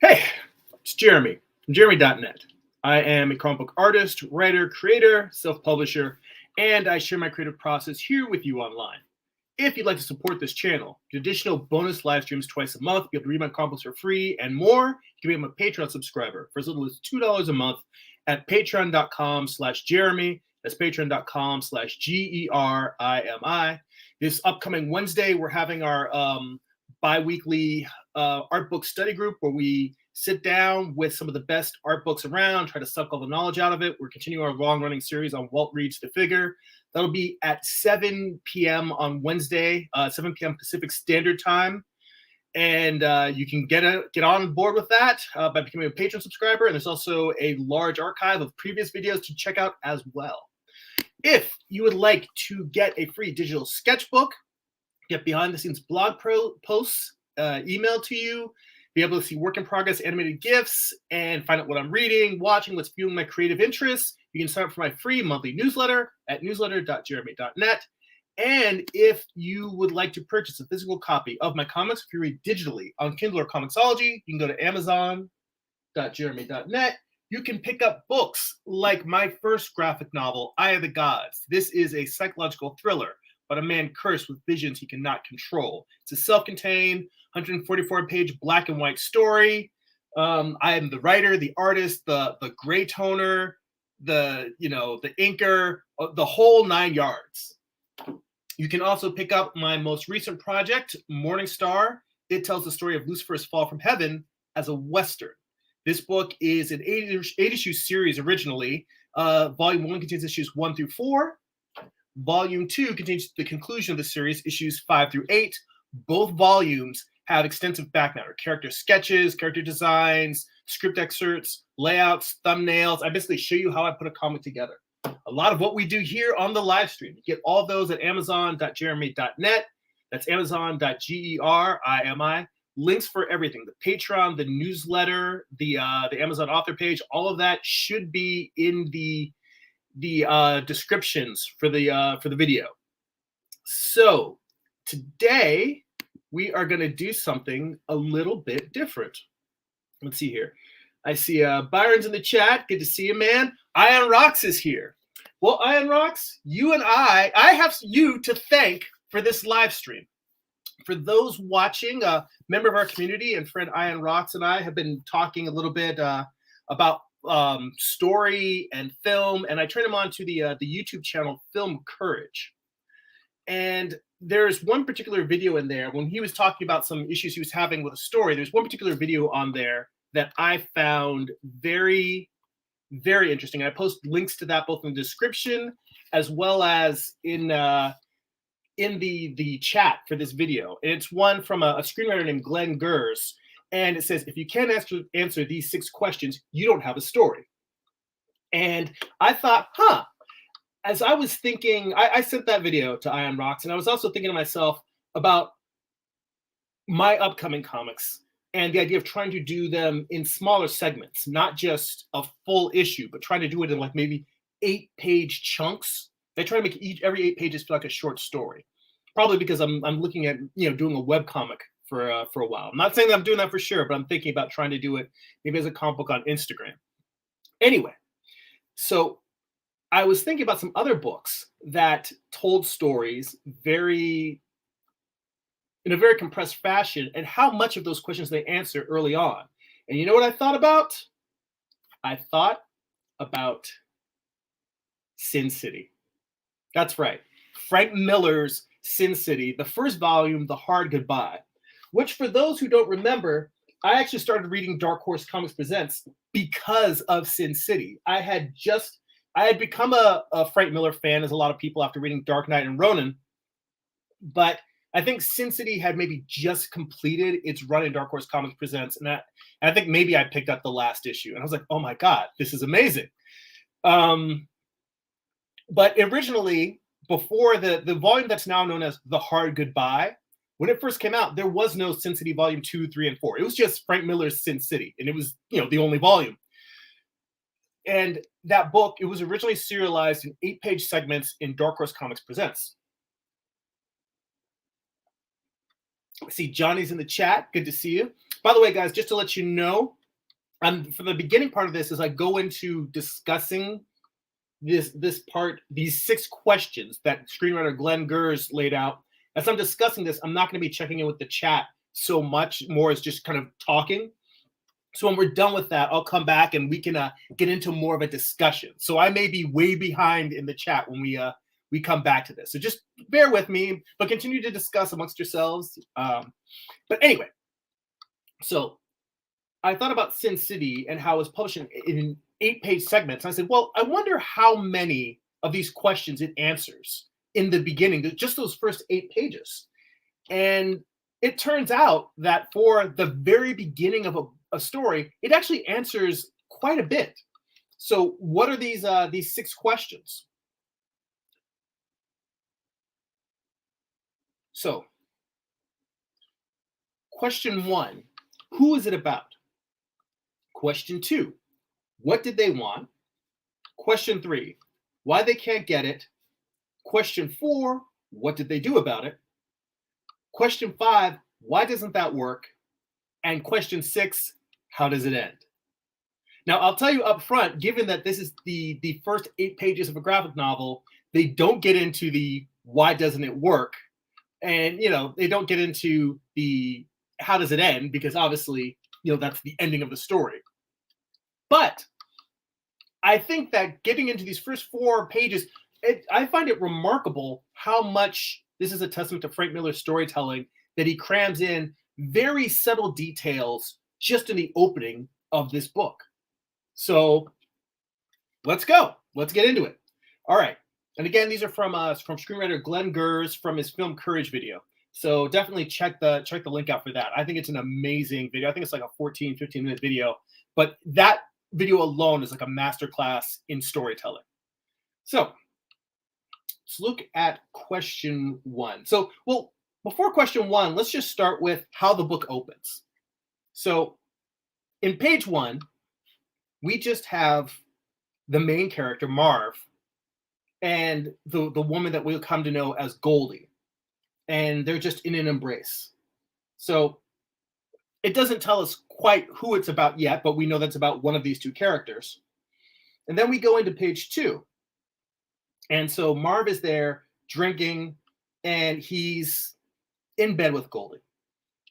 Hey, it's Jeremy from Jeremy.net. I am a comic book artist, writer, creator, self-publisher, and I share my creative process here with you online. If you'd like to support this channel, get additional bonus live streams twice a month, be able to read my comic books for free, and more, you can become a Patreon subscriber for as little as $2 a month at patreon.com/Jeremy. That's patreon.com/GERIMI. This upcoming Wednesday, we're having our bi-weekly art book study group where we sit down with some of the best art books around, try to suck all the knowledge out of it. We're continuing our long-running series on Walt Reed's The Figure. That'll be at 7 p.m. on Wednesday, 7 p.m. Pacific Standard Time. And you can get on board with that by becoming a Patreon subscriber. And there's also a large archive of previous videos to check out as well. If you would like to get a free digital sketchbook, get behind-the-scenes blog posts emailed to you, be able to see work-in-progress animated GIFs, and find out what I'm reading, watching, what's fueling my creative interests, you can sign up for my free monthly newsletter at newsletter.jeremy.net. And if you would like to purchase a physical copy of my comics, if you read digitally on Kindle or Comixology, you can go to amazon.jeremy.net. You can pick up books like my first graphic novel, Eye of the Gods. This is a psychological thriller about a man cursed with visions he cannot control. It's a self-contained, 144-page black and white story. I am the writer, the artist, the gray toner, the inker, the whole 9 yards. You can also pick up my most recent project, Morning Star. It tells the story of Lucifer's fall from heaven as a Western. This book is an 8-issue series originally. Volume 1 contains issues 1 through 4. Volume 2 contains the conclusion of the series, issues 5 through 8. Both volumes have extensive back matter, character sketches, character designs, script excerpts, layouts, thumbnails. I basically show you how I put a comic together. A lot of what we do here on the live stream. You get all those at amazon.jeremy.net. That's amazon.gerimi. Links for everything, the Patreon, the newsletter, the Amazon author page, all of that should be in the descriptions for the video. So today we are going to do something a little bit different. Let's see here. I see Byron's in the chat. Good to see you, man. Iron Rocks is here. Well, Iron Rocks, you and I have you to thank for this live stream. For those watching, a member of our community and friend Iron Rocks and I have been talking a little bit about story and film, and I turned him on to the YouTube channel Film Courage. And there's one particular video in there when he was talking about some issues he was having with a story. There's one particular video on there that I found very, very interesting. I post links to that both in the description as well as in the chat for this video. And it's one from a screenwriter named Glenn Gers. And it says, if you can't answer these 6 questions, you don't have a story. And I thought, as I was thinking, I sent that video to Iron Rocks, and I was also thinking to myself about my upcoming comics and the idea of trying to do them in smaller segments, not just a full issue, but trying to do it in like maybe 8-page chunks. They try to make every 8 pages feel like a short story. Probably because I'm looking at doing a webcomic for a while. I'm not saying that I'm doing that for sure, but I'm thinking about trying to do it maybe as a comic book on Instagram. Anyway, so I was thinking about some other books that told stories in a very compressed fashion, and how much of those questions they answer early on. And you know what I thought about? I thought about Sin City. That's right. Frank Miller's Sin City, the first volume, The Hard Goodbye, which for those who don't remember, I actually started reading Dark Horse Comics Presents because of Sin City. I had become a Frank Miller fan, as a lot of people, after reading Dark Knight and Ronin, but I think Sin City had maybe just completed its run in Dark Horse Comics Presents, and I think maybe I picked up the last issue, and I was like, oh my God, this is amazing. But originally, before the volume that's now known as The Hard Goodbye, when it first came out, there was no Sin City Volume 2, 3, and 4. It was just Frank Miller's Sin City, and it was the only volume. And that book, it was originally serialized in 8-page segments in Dark Horse Comics Presents. I see Johnny's in the chat. Good to see you. By the way, guys, just to let you know, And for the beginning part of this, as I go into discussing this part, these 6 questions that screenwriter Glenn Gers laid out, as I'm discussing this, I'm not going to be checking in with the chat so much, more as just kind of talking. So when we're done with that, I'll come back and we can get into more of a discussion. So I may be way behind in the chat when we come back to this. So just bear with me, but continue to discuss amongst yourselves. But anyway, so I thought about Sin City and how it was published in 8-page segments. And I said, well, I wonder how many of these questions it answers in the beginning, just those first 8 pages. And it turns out that for the very beginning of a story, it actually answers quite a bit. So what are these 6 questions? So question 1, who is it about? Question 2, what did they want? Question 3, why they can't get it? Question 4, what did they do about it? Question 5, why doesn't that work? And question 6, how does it end? Now, I'll tell you up front, given that this is the first 8 pages of a graphic novel, they don't get into the why doesn't it work? And, they don't get into the how does it end? Because obviously, that's the ending of the story. But I think that getting into these first 4 pages, I find it remarkable how much this is a testament to Frank Miller's storytelling, that he crams in very subtle details just in the opening of this book. So let's go. Let's get into it. All right. And again, these are from screenwriter Glenn Gers from his film Courage video. So definitely check the link out for that. I think it's an amazing video. I think it's like a 15-minute video, but that video alone is like a masterclass in storytelling. So let's look at question 1. So, well, before question 1, let's just start with how the book opens. So in page 1, we just have the main character, Marv, and the woman that we'll come to know as Goldie. And they're just in an embrace. So it doesn't tell us quite who it's about yet, but we know that's about one of these 2 characters. And then we go into page 2. And so Marv is there drinking, and he's in bed with Goldie.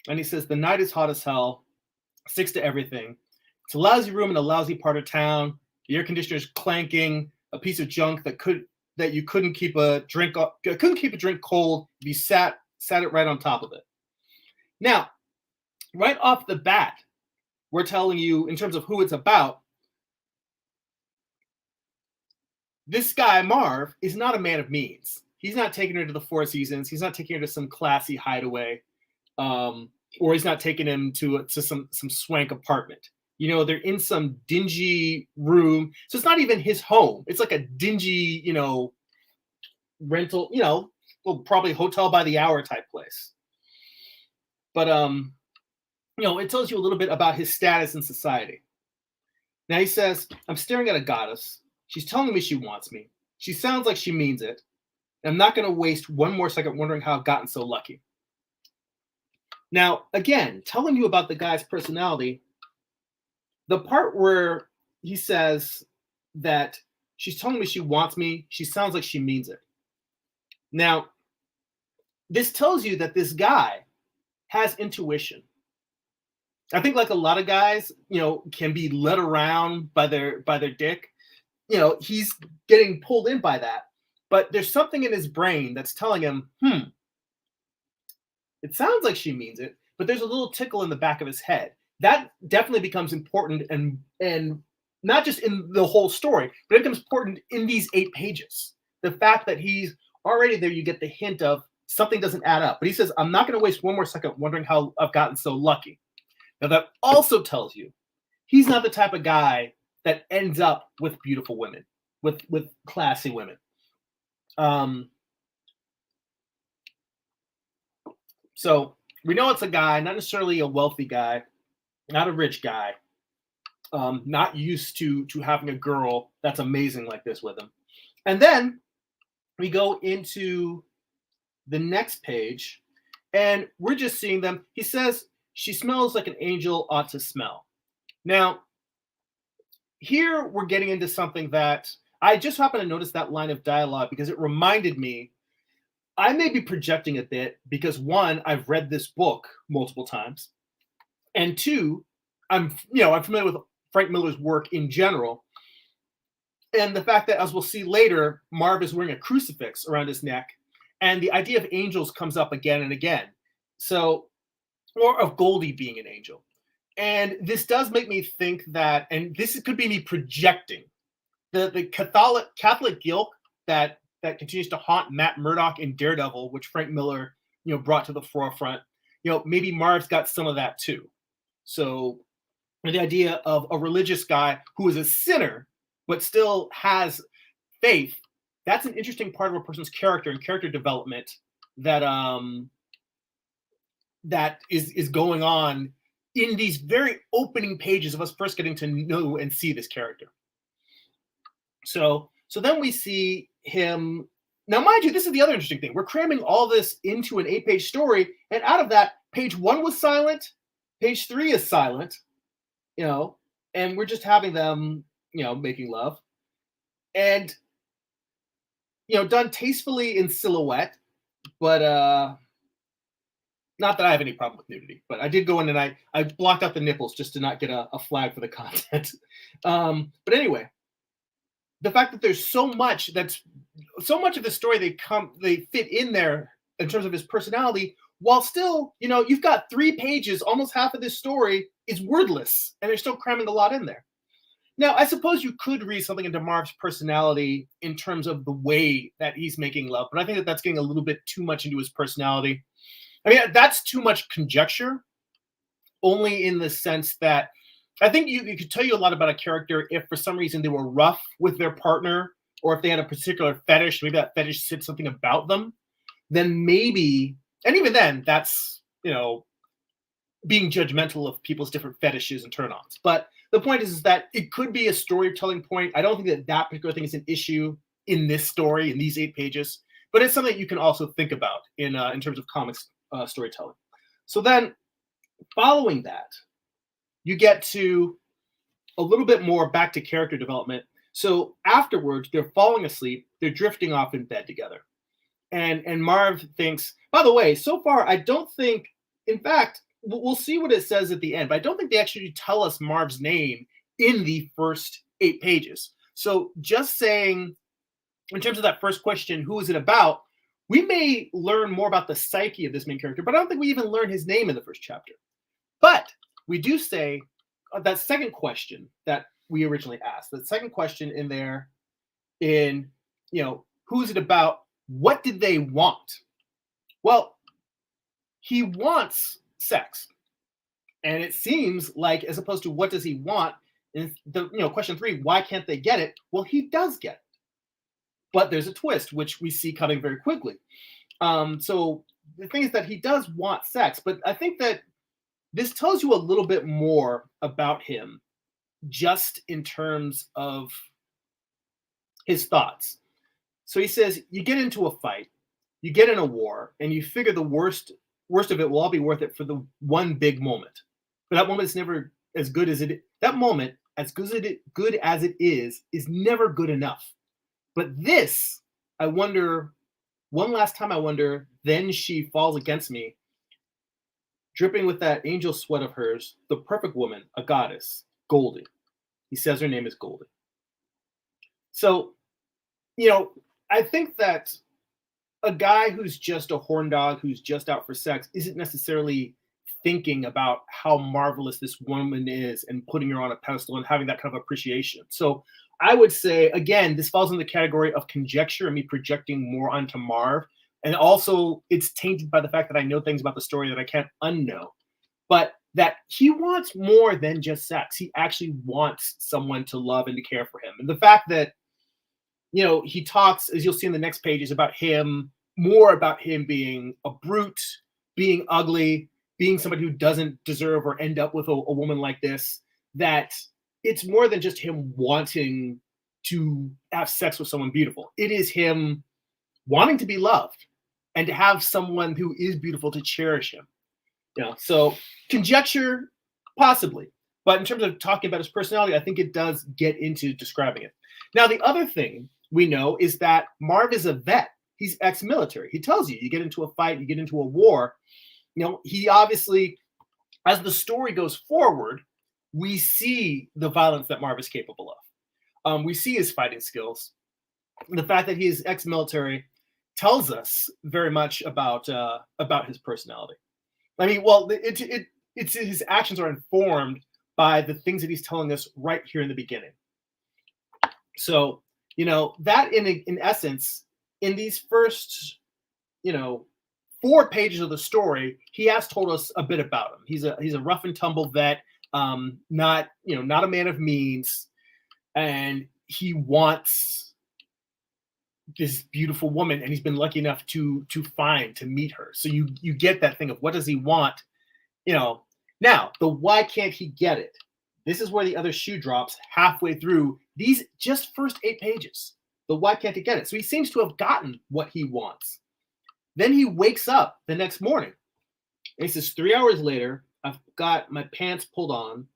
And he says, the night is hot as hell, 6 to everything. It's a lousy room in a lousy part of town. The air conditioner's clanking, a piece of junk that you couldn't keep a drink cold if you sat it right on top of it. Now, right off the bat, we're telling you in terms of who it's about. This guy, Marv, is not a man of means. He's not taking her to the Four Seasons. He's not taking her to some classy hideaway, or he's not taking him to some swank apartment. They're in some dingy room. So it's not even his home. It's like a dingy, rental, well, probably hotel by the hour type place. But, it tells you a little bit about his status in society. Now he says, I'm staring at a goddess. She's telling me she wants me. She sounds like she means it. And I'm not going to waste one more second wondering how I've gotten so lucky. Now, again, telling you about the guy's personality, the part where he says that she's telling me she wants me, she sounds like she means it. Now, this tells you that this guy has intuition. I think like a lot of guys, can be led around by their dick. He's getting pulled in by that. But there's something in his brain that's telling him, it sounds like she means it, but there's a little tickle in the back of his head. That definitely becomes important, and not just in the whole story, but it becomes important in these 8 pages. The fact that he's already there, you get the hint of something doesn't add up. But he says, I'm not going to waste one more second wondering how I've gotten so lucky. Now that also tells you he's not the type of guy that ends up with beautiful women, with classy women. So we know it's a guy, not necessarily a wealthy guy, not a rich guy, not used to having a girl that's amazing like this with him. And then we go into the next page, and we're just seeing them. He says, she smells like an angel ought to smell. Now, here we're getting into something that I just happened to notice that line of dialogue because it reminded me I may be projecting a bit because one, I've read this book multiple times, and two, I'm familiar with Frank Miller's work in general, and the fact that, as we'll see later, Marv is wearing a crucifix around his neck, and the idea of angels comes up again and again. So, or of Goldie being an angel. And this does make me think that, and this could be me projecting, the Catholic guilt that continues to haunt Matt Murdock in Daredevil, which Frank Miller brought to the forefront. Maybe Marv's got some of that too. So the idea of a religious guy who is a sinner but still has faith, that's an interesting part of a person's character and character development that that is going on in these very opening pages of us first getting to know and see this character. So then we see him. Now, mind you, this is the other interesting thing. We're cramming all this into an 8-page story, and out of that, page 1 was silent, page 3 is silent, and we're just having them, making love. And, done tastefully in silhouette, but not that I have any problem with nudity, but I did go in and I blocked out the nipples just to not get a flag for the content. But anyway, the fact that there's so much of the story they fit in there in terms of his personality, while still, you've got 3 pages, almost half of this story is wordless, and they're still cramming a lot in there. Now, I suppose you could read something into Marv's personality in terms of the way that he's making love, but I think that that's getting a little bit too much into his personality. I mean, that's too much conjecture, only in the sense that I think you could tell you a lot about a character if for some reason they were rough with their partner, or if they had a particular fetish, maybe that fetish said something about them, then maybe, and even then, that's, being judgmental of people's different fetishes and turn-ons. But the point is that it could be a storytelling point. I don't think that particular thing is an issue in this story, in these 8 pages, but it's something that you can also think about in terms of comics storytelling. So then, following that, you get to a little bit more back to character development. So afterwards, they're falling asleep, they're drifting off in bed together. And Marv thinks, by the way, so far, I don't think, in fact, we'll see what it says at the end, but I don't think they actually tell us Marv's name in the first 8 pages. So just saying, in terms of that first question, who is it about? We may learn more about the psyche of this main character, but I don't think we even learn his name in the first chapter. But we do say that second question that we originally asked, the second question in there, who is it about? What did they want? Well, he wants sex. And it seems like, as opposed to what does he want, in the question 3, why can't they get it? Well, he does get it. But there's a twist, which we see coming very quickly. So the thing is that he does want sex, but I think that this tells you a little bit more about him just in terms of his thoughts. So he says, you get into a fight, you get in a war, and you figure the worst of it will all be worth it for the one big moment. But that moment is never as good as it. That moment, as good as it is never good enough. But this, I wonder, one last time I wonder, then she falls against me, dripping with that angel sweat of hers, the perfect woman, a goddess, Goldie. He says her name is Goldie. So, I think that a guy who's just a horn dog, who's just out for sex, isn't necessarily thinking about how marvelous this woman is and putting her on a pedestal and having that kind of appreciation. So I would say, again, this falls in the category of conjecture and me projecting more onto Marv. And also, it's tainted by the fact that I know things about the story that I can't unknow. But that he wants more than just sex. He actually wants someone to love and to care for him. And the fact that, he talks, as you'll see in the next pages, about him, more about him being a brute, being ugly, being somebody who doesn't deserve or end up with a woman like this, that it's more than just him wanting to have sex with someone beautiful. It is him wanting to be loved and to have someone who is beautiful to cherish him. So conjecture, possibly. But in terms of talking about his personality, I think it does get into describing it. Now, the other thing we know is that Marv is a vet. He's ex-military. He tells you, you get into a fight, you get into a war. He obviously, as the story goes forward, we see the violence that Marv is capable of. We see his fighting skills. The fact that he is ex-military tells us very much about his personality. I mean, well, it's his actions are informed by the things that he's telling us right here in the beginning. So, that in essence, in these first, 4 pages of the story, he has told us a bit about him. He's a rough and tumble vet, not a man of means, and he wants this beautiful woman, and he's been lucky enough to meet her. So you get that thing of what does he want, Now, the why can't he get it? This is where the other shoe drops halfway through these just first 8 pages. The why can't he get it? So he seems to have gotten what he wants. Then he wakes up the next morning. And he says, 3 hours later, I've got my pants pulled on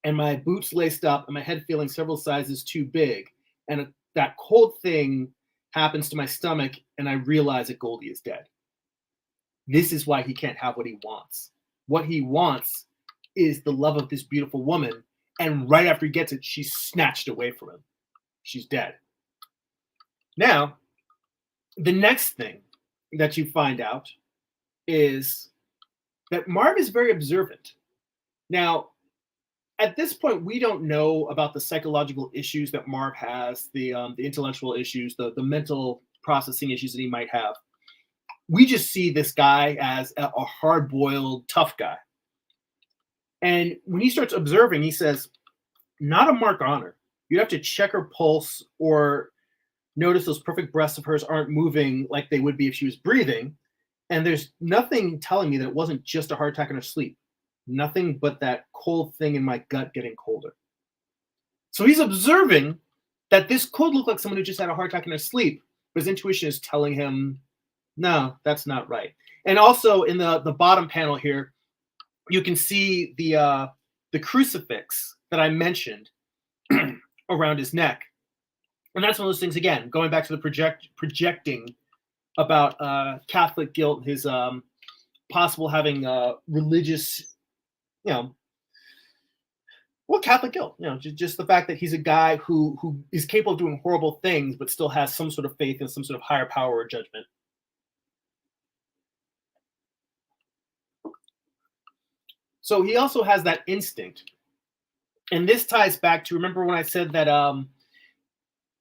and my boots laced up and my head feeling several sizes too big. And that cold thing happens to my stomach and I realize that Goldie is dead. This is why he can't have what he wants. What he wants is the love of this beautiful woman. And right after he gets it, she's snatched away from him. She's dead. Now, the next thing that you find out is that Marv is very observant. Now, at this point, we don't know about the psychological issues that Marv has, the intellectual issues, the mental processing issues that he might have. We just see this guy as a hard-boiled, tough guy. And when he starts observing, he says, not a mark on her. You'd have to check her pulse or notice those perfect breasts of hers aren't moving like they would be if she was breathing. And there's nothing telling me that it wasn't just a heart attack in her sleep. Nothing but that cold thing in my gut getting colder. So he's observing that this could look like someone who just had a heart attack in their sleep, but his intuition is telling him, no, that's not right. And also in the bottom panel here, you can see the crucifix that I mentioned around his neck. And that's one of those things, again, going back to the projecting about Catholic guilt, his possible having religious, Catholic guilt, just the fact that he's a guy who is capable of doing horrible things, but still has some sort of faith in some sort of higher power or judgment. So he also has that instinct. And this ties back to, remember when I said that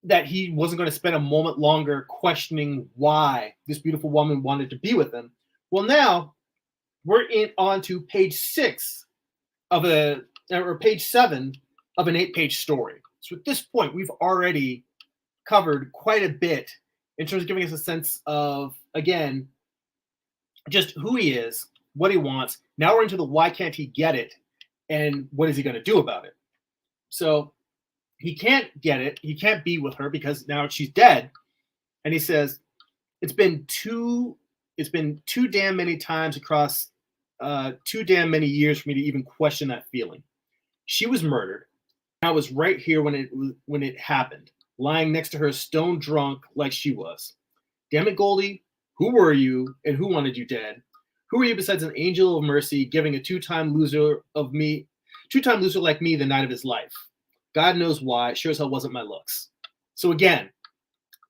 that he wasn't going to spend a moment longer questioning why this beautiful woman wanted to be with him? Well, now we're on to page 6 or page 7 of an 8-page story. So at this point, we've already covered quite a bit in terms of giving us a sense of, again, just who he is, what he wants. Now we're into the why can't he get it, and what is he going to do about it? So he can't get it. He can't be with her because now she's dead. And he says, it's been too damn many times across too damn many years for me to even question that feeling. She was murdered. I was right here when it happened, lying next to her, stone drunk like she was. Damn it, Goldie, who were you and who wanted you dead? Who are you besides an angel of mercy giving a two-time loser like me the night of his life? God knows why. Sure as hell wasn't my looks. So again,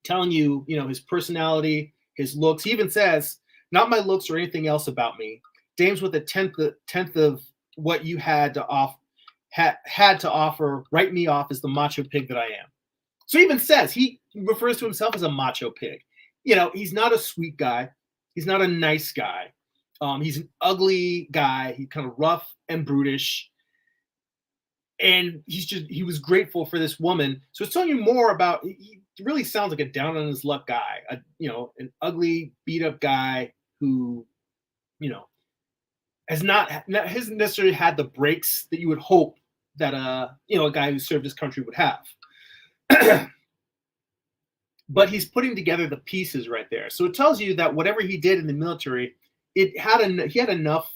telling you, his personality, his looks. He even says, not my looks or anything else about me. Dames with a tenth of what you had to offer, write me off as the macho pig that I am. So he even says, he refers to himself as a macho pig. He's not a sweet guy. He's not a nice guy. He's an ugly guy. He's kind of rough and brutish. And he was grateful for this woman. So it's telling you more about, he really sounds like a down on his luck guy, an ugly, beat up guy who, hasn't necessarily had the breaks that you would hope that, a guy who served his country would have. But he's putting together the pieces right there. So it tells you that whatever he did in the military, he had enough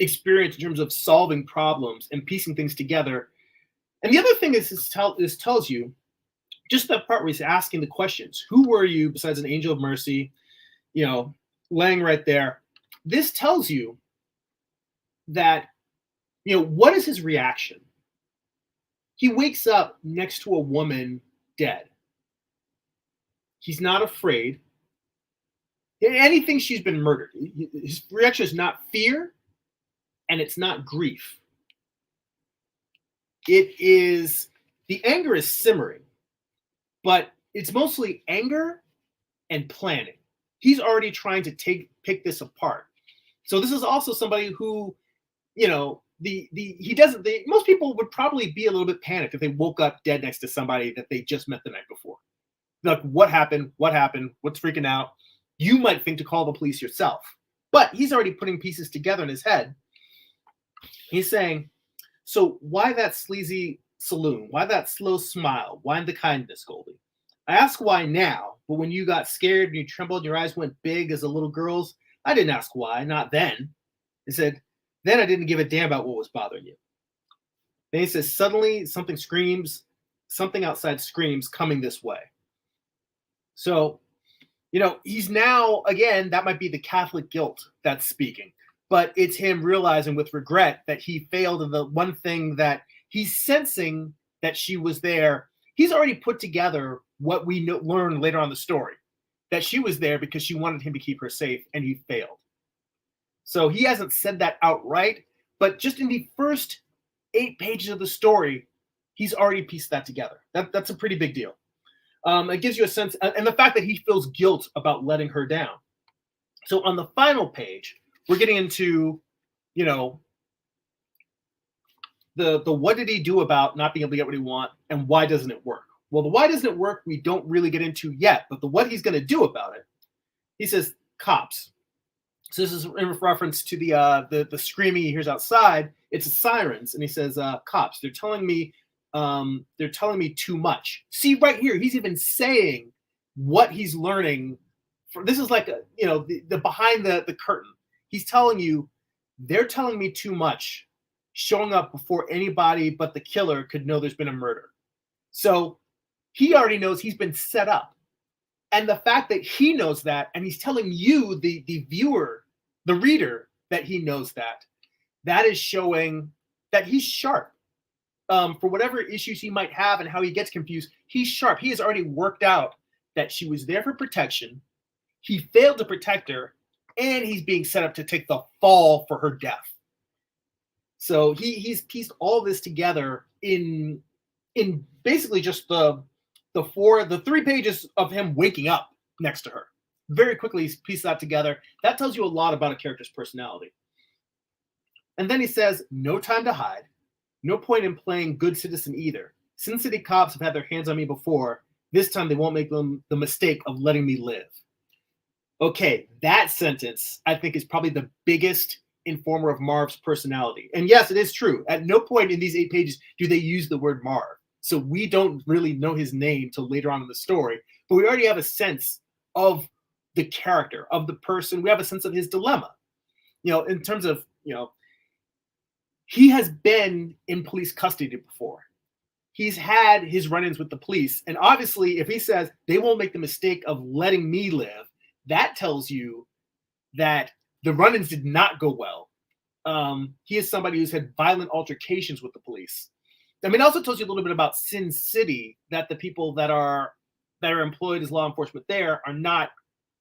experience in terms of solving problems and piecing things together. And the other thing is this tells you just that part where he's asking the questions. Who were you besides an angel of mercy? You know, laying right there. This tells you that, you know, what is his reaction? He wakes up next to a woman dead. He's not afraid. Anything she's been murdered. His reaction is not fear, and it's not grief. It is, the anger is simmering, but it's mostly anger and planning. He's already trying to pick this apart. So this is also somebody who, you know, most people would probably be a little bit panicked if they woke up dead next to somebody that they just met the night before. Like, what happened? What happened? What's freaking out? You might think to call the police yourself, but he's already putting pieces together in his head. He's saying, so why that sleazy saloon? Why that slow smile? Why the kindness, Goldie? I ask why now, but when you got scared and you trembled and your eyes went big as a little girl's, I didn't ask why, not then. He said, then I didn't give a damn about what was bothering you. Then he says, suddenly something screams, something outside screams, coming this way. So, you know, he's now, again, that might be the Catholic guilt that's speaking, but it's him realizing with regret that he failed in the one thing that he's sensing that she was there. He's already put together what we learn later on in the story, that she was there because she wanted him to keep her safe, and he failed. So he hasn't said that outright, but just in the first 8 pages of the story, he's already pieced that together. That's a pretty big deal. It gives you a sense, and the fact that he feels guilt about letting her down. So on the final page, we're getting into, you know, the what did he do about not being able to get what he wants, and why doesn't it work? Well, the why doesn't it work we don't really get into yet, but the what he's going to do about it, he says, cops. So this is in reference to the screaming he hears outside. It's sirens, and he says, cops. They're telling me too much. See right here, he's even saying what he's learning. This is like the behind the curtain. He's telling you they're telling me too much, showing up before anybody but the killer could know there's been a murder. So he already knows he's been set up. And the fact that he knows that, and he's telling you, the viewer, the reader, that he knows that is showing that he's sharp. For whatever issues he might have and how he gets confused, he's sharp. He has already worked out that she was there for protection. He failed to protect her, and he's being set up to take the fall for her death. So he's pieced all this together in basically just the 3 pages of him waking up next to her. Very quickly, he's pieced that together. That tells you a lot about a character's personality. And then he says, no time to hide. No point in playing good citizen either. Sin City cops have had their hands on me before. This time they won't make them the mistake of letting me live. Okay, that sentence, I think, is probably the biggest informer of Marv's personality. And yes, it is true. At no point in these 8 pages do they use the word Marv. So we don't really know his name till later on in the story. But we already have a sense of the character, of the person. We have a sense of his dilemma. In terms of, he has been in police custody before. He's had his run-ins with the police. And obviously, if he says, they won't make the mistake of letting me live, that tells you that the run-ins did not go well. He is somebody who's had violent altercations with the police. I mean, it also tells you a little bit about Sin City, that the people that are employed as law enforcement there are not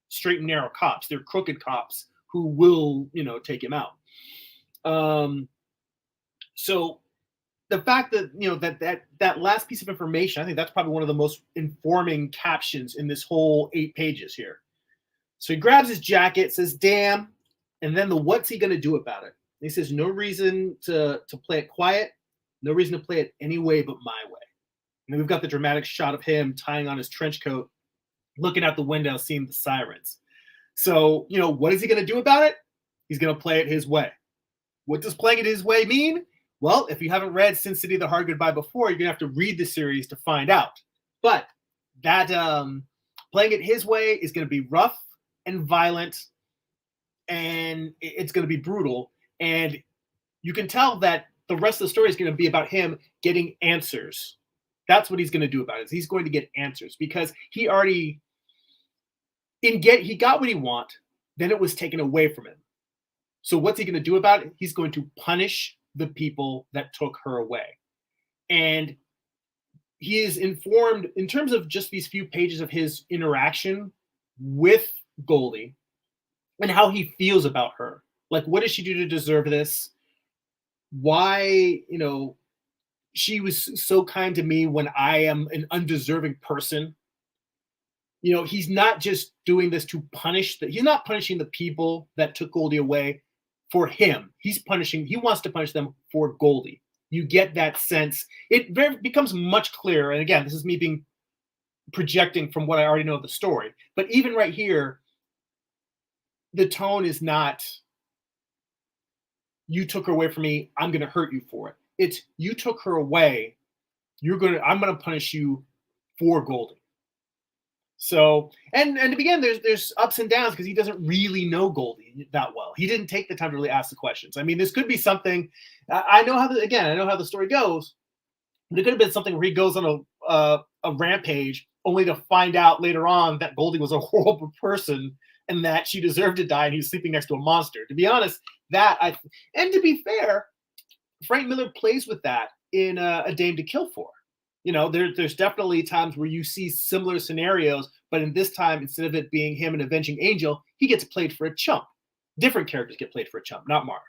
straight and narrow cops. They're crooked cops who will, take him out. So the fact that, that last piece of information, I think that's probably one of the most informing captions in this whole 8 pages here. So he grabs his jacket, says, damn, and then what's he going to do about it? And he says, no reason to play it quiet, no reason to play it any way but my way. And then we've got the dramatic shot of him tying on his trench coat, looking out the window, seeing the sirens. So, what is he going to do about it? He's going to play it his way. What does playing it his way mean? Well, if you haven't read Sin City: The Hard Goodbye before, you're going to have to read the series to find out. But that playing it his way is going to be rough and violent, and it's going to be brutal. And you can tell that the rest of the story is going to be about him getting answers. That's what he's going to do about it. He's going to get answers because he already he got what he want, then it was taken away from him. So what's he going to do about it? He's going to punish the people that took her away. And he is informed in terms of just these few pages of his interaction with Goldie and how he feels about her. Like, what did she do to deserve this? Why, she was so kind to me when I am an undeserving person. He's not just doing this to punish he's not punishing the people that took Goldie away for him. He wants to punish them for Goldie. You get that sense. It becomes much clearer. And again, this is me projecting from what I already know of the story. But even right here, the tone is not, you took her away from me, I'm going to hurt you for it. It's, you took her away, I'm going to punish you for Goldie. So, and to begin, there's ups and downs because he doesn't really know Goldie that well. He didn't take the time to really ask the questions. I mean, this could be something, I know how the story goes, but it could have been something where he goes on a rampage only to find out later on that Goldie was a horrible person and that she deserved to die and he was sleeping next to a monster. To be honest, and to be fair, Frank Miller plays with that in A Dame to Kill For. There's definitely times where you see similar scenarios, but in this time, instead of it being him an avenging angel, he gets played for a chump. Different characters get played for a chump, not Marv.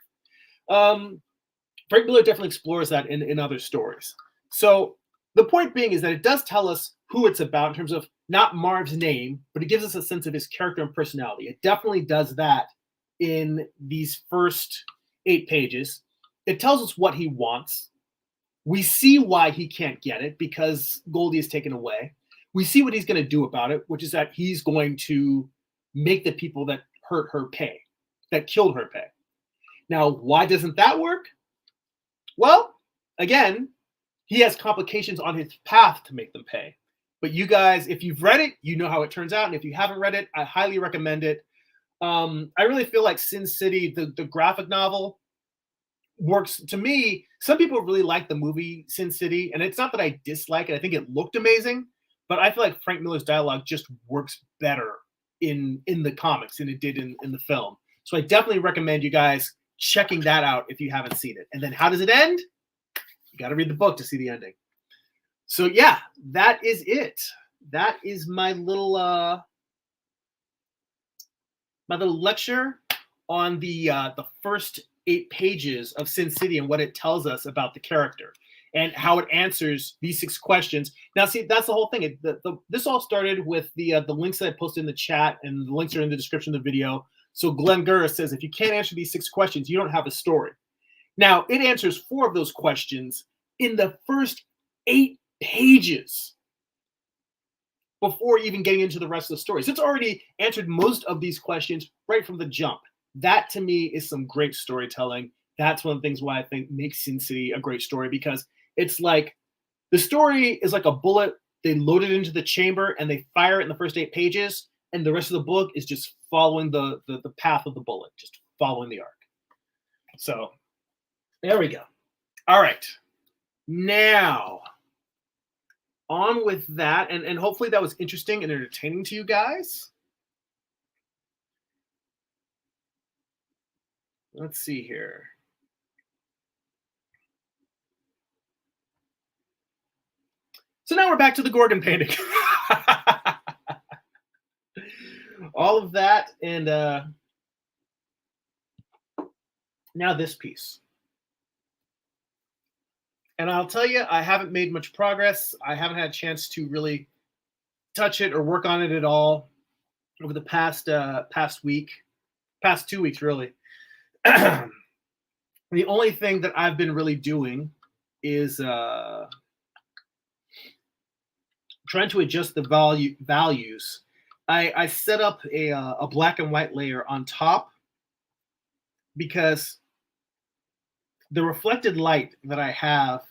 Frank Miller definitely explores that in other stories. So the point being is that it does tell us who it's about in terms of not Marv's name, but it gives us a sense of his character and personality. It definitely does that in these first 8 pages. It tells us what he wants. We see why he can't get it because Goldie is taken away. We see what he's going to do about it, which is that he's going to make the people that hurt her pay, that killed her pay. Now, why doesn't that work? Well, again, he has complications on his path to make them pay. But you guys, if you've read it, you know how it turns out. And if you haven't read it, I highly recommend it. I really feel like Sin City, the graphic novel, works to me. Some people really like the movie Sin City, and it's not that I dislike it. I think it looked amazing, but I feel like Frank Miller's dialogue just works better in the comics than it did in the film. So I definitely recommend you guys checking that out if you haven't seen it. And then how does it end? You got to read the book to see the ending. So yeah, that is it. That is my little lecture on the first 8 pages of Sin City and what it tells us about the character and how it answers these 6 questions. Now, see, that's the whole thing. This all started with the links that I posted in the chat, and the links are in the description of the video. So Glenn Gers says, if you can't answer these 6 questions, you don't have a story. Now, it answers 4 of those questions in the first 8 pages before even getting into the rest of the story. So it's already answered most of these questions right from the jump. That to me is some great storytelling. That's one of the things why I think makes Sin City a great story, because it's like the story is like a bullet. They load it into the chamber and they fire it in the first 8 pages, and the rest of the book is just following the path of the bullet, just following the arc. So there we go. All right. Now, on with that, and hopefully that was interesting and entertaining to you guys. Let's see here. So now we're back to the Gorgon painting. All of that, and now this piece. And I'll tell you, I haven't made much progress. I haven't had a chance to really touch it or work on it at all over the past 2 weeks, really. The only thing that I've been really doing is trying to adjust the values. I set up a black and white layer on top because the reflected light that I have,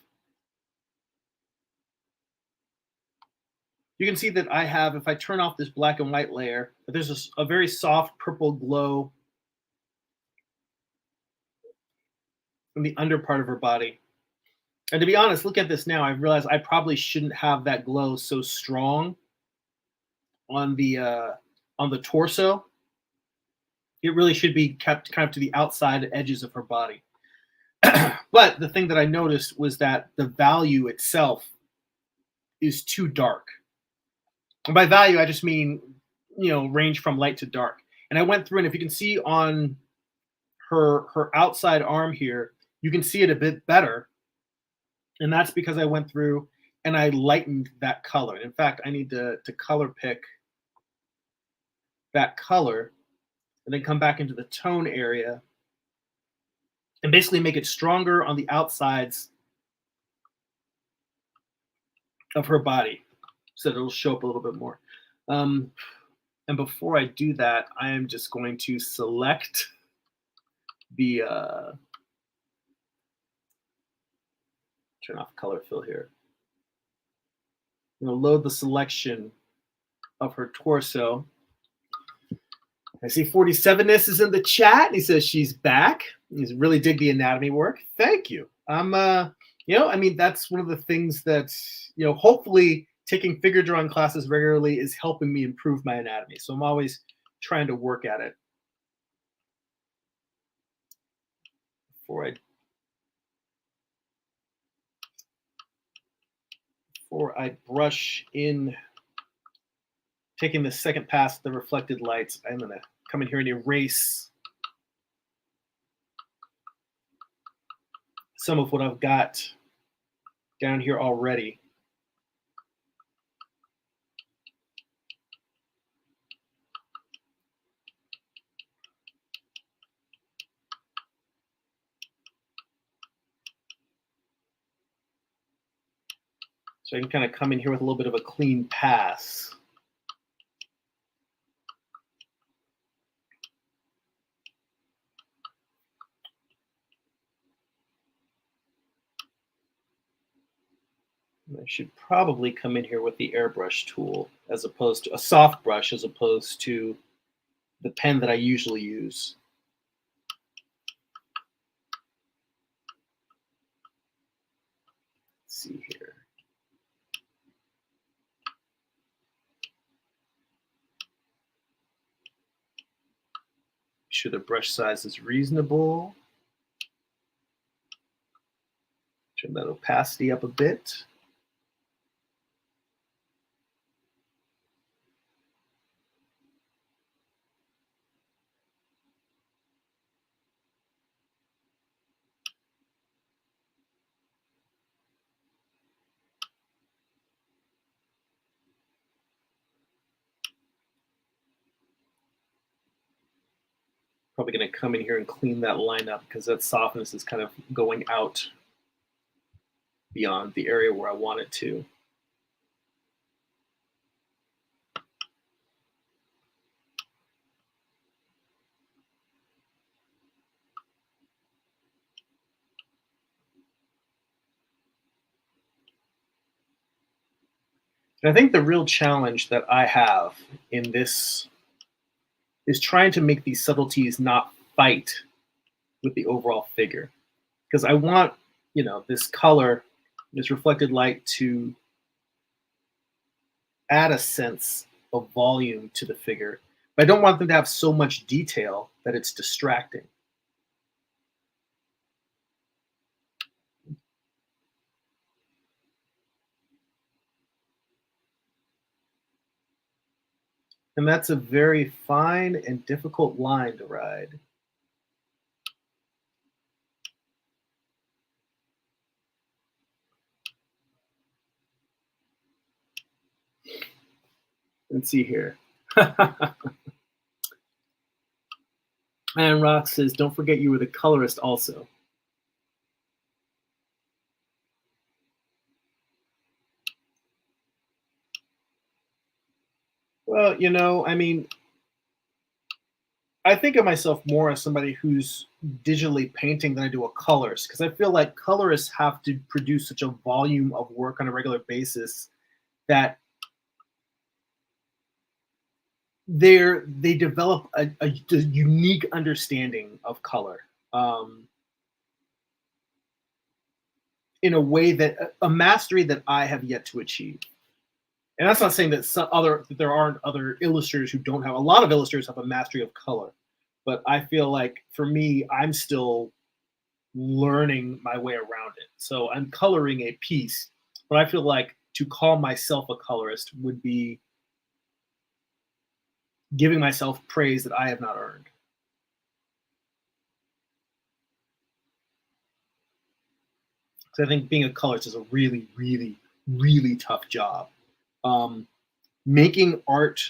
you can see that I have, if I turn off this black and white layer, there's a very soft purple glow and the under part of her body. And to be honest, look at this now. I realize I probably shouldn't have that glow so strong on the torso. It really should be kept kind of to the outside edges of her body. But the thing that I noticed was that the value itself is too dark. And by value, I just mean, range from light to dark. And I went through, and if you can see on her outside arm here, you can see it a bit better. And that's because I went through and I lightened that color. In fact, I need to color pick that color and then come back into the tone area and basically make it stronger on the outsides of her body so that it'll show up a little bit more. And before I do that, I am just going to select the turn off color fill here. I'm going to load the selection of her torso. I see 47ness is in the chat. And he says she's back. He's really dig the anatomy work. Thank you. That's one of the things that, hopefully taking figure drawing classes regularly is helping me improve my anatomy. So I'm always trying to work at it. Before I brush in, taking the second pass of the reflected lights, I'm going to come in here and erase some of what I've got down here already. So I can kind of come in here with a little bit of a clean pass. I should probably come in here with the airbrush tool as opposed to a soft brush, as opposed to the pen that I usually use. Let's see here. Make sure the brush size is reasonable. Turn that opacity up a bit. Probably going to come in here and clean that line up because that softness is kind of going out beyond the area where I want it to. And I think the real challenge that I have in this is trying to make these subtleties not fight with the overall figure. Because I want, this color, this reflected light to add a sense of volume to the figure. But I don't want them to have so much detail that it's distracting. And that's a very fine and difficult line to ride. Let's see here. And Rock says, don't forget you were the colorist also. Well, I think of myself more as somebody who's digitally painting than I do a colorist, because I feel like colorists have to produce such a volume of work on a regular basis that they develop a unique understanding of color. in a way that a mastery that I have yet to achieve. And that's not saying that there aren't other illustrators who don't have. A lot of illustrators have a mastery of color, but I feel like for me, I'm still learning my way around it. So I'm coloring a piece, but I feel like to call myself a colorist would be giving myself praise that I have not earned. Because I think being a colorist is a really, really, really tough job. Um, making art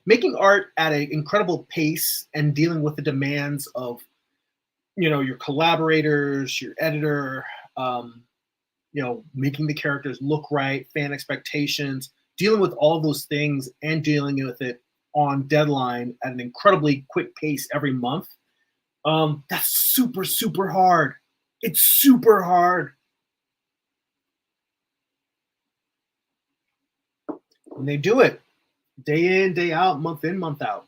making art at an incredible pace and dealing with the demands of your collaborators, your editor, um, making the characters look right, fan expectations, dealing with all those things and dealing with it on deadline at an incredibly quick pace every month. That's super, super hard. It's super hard. And they do it day in, day out, month in, month out.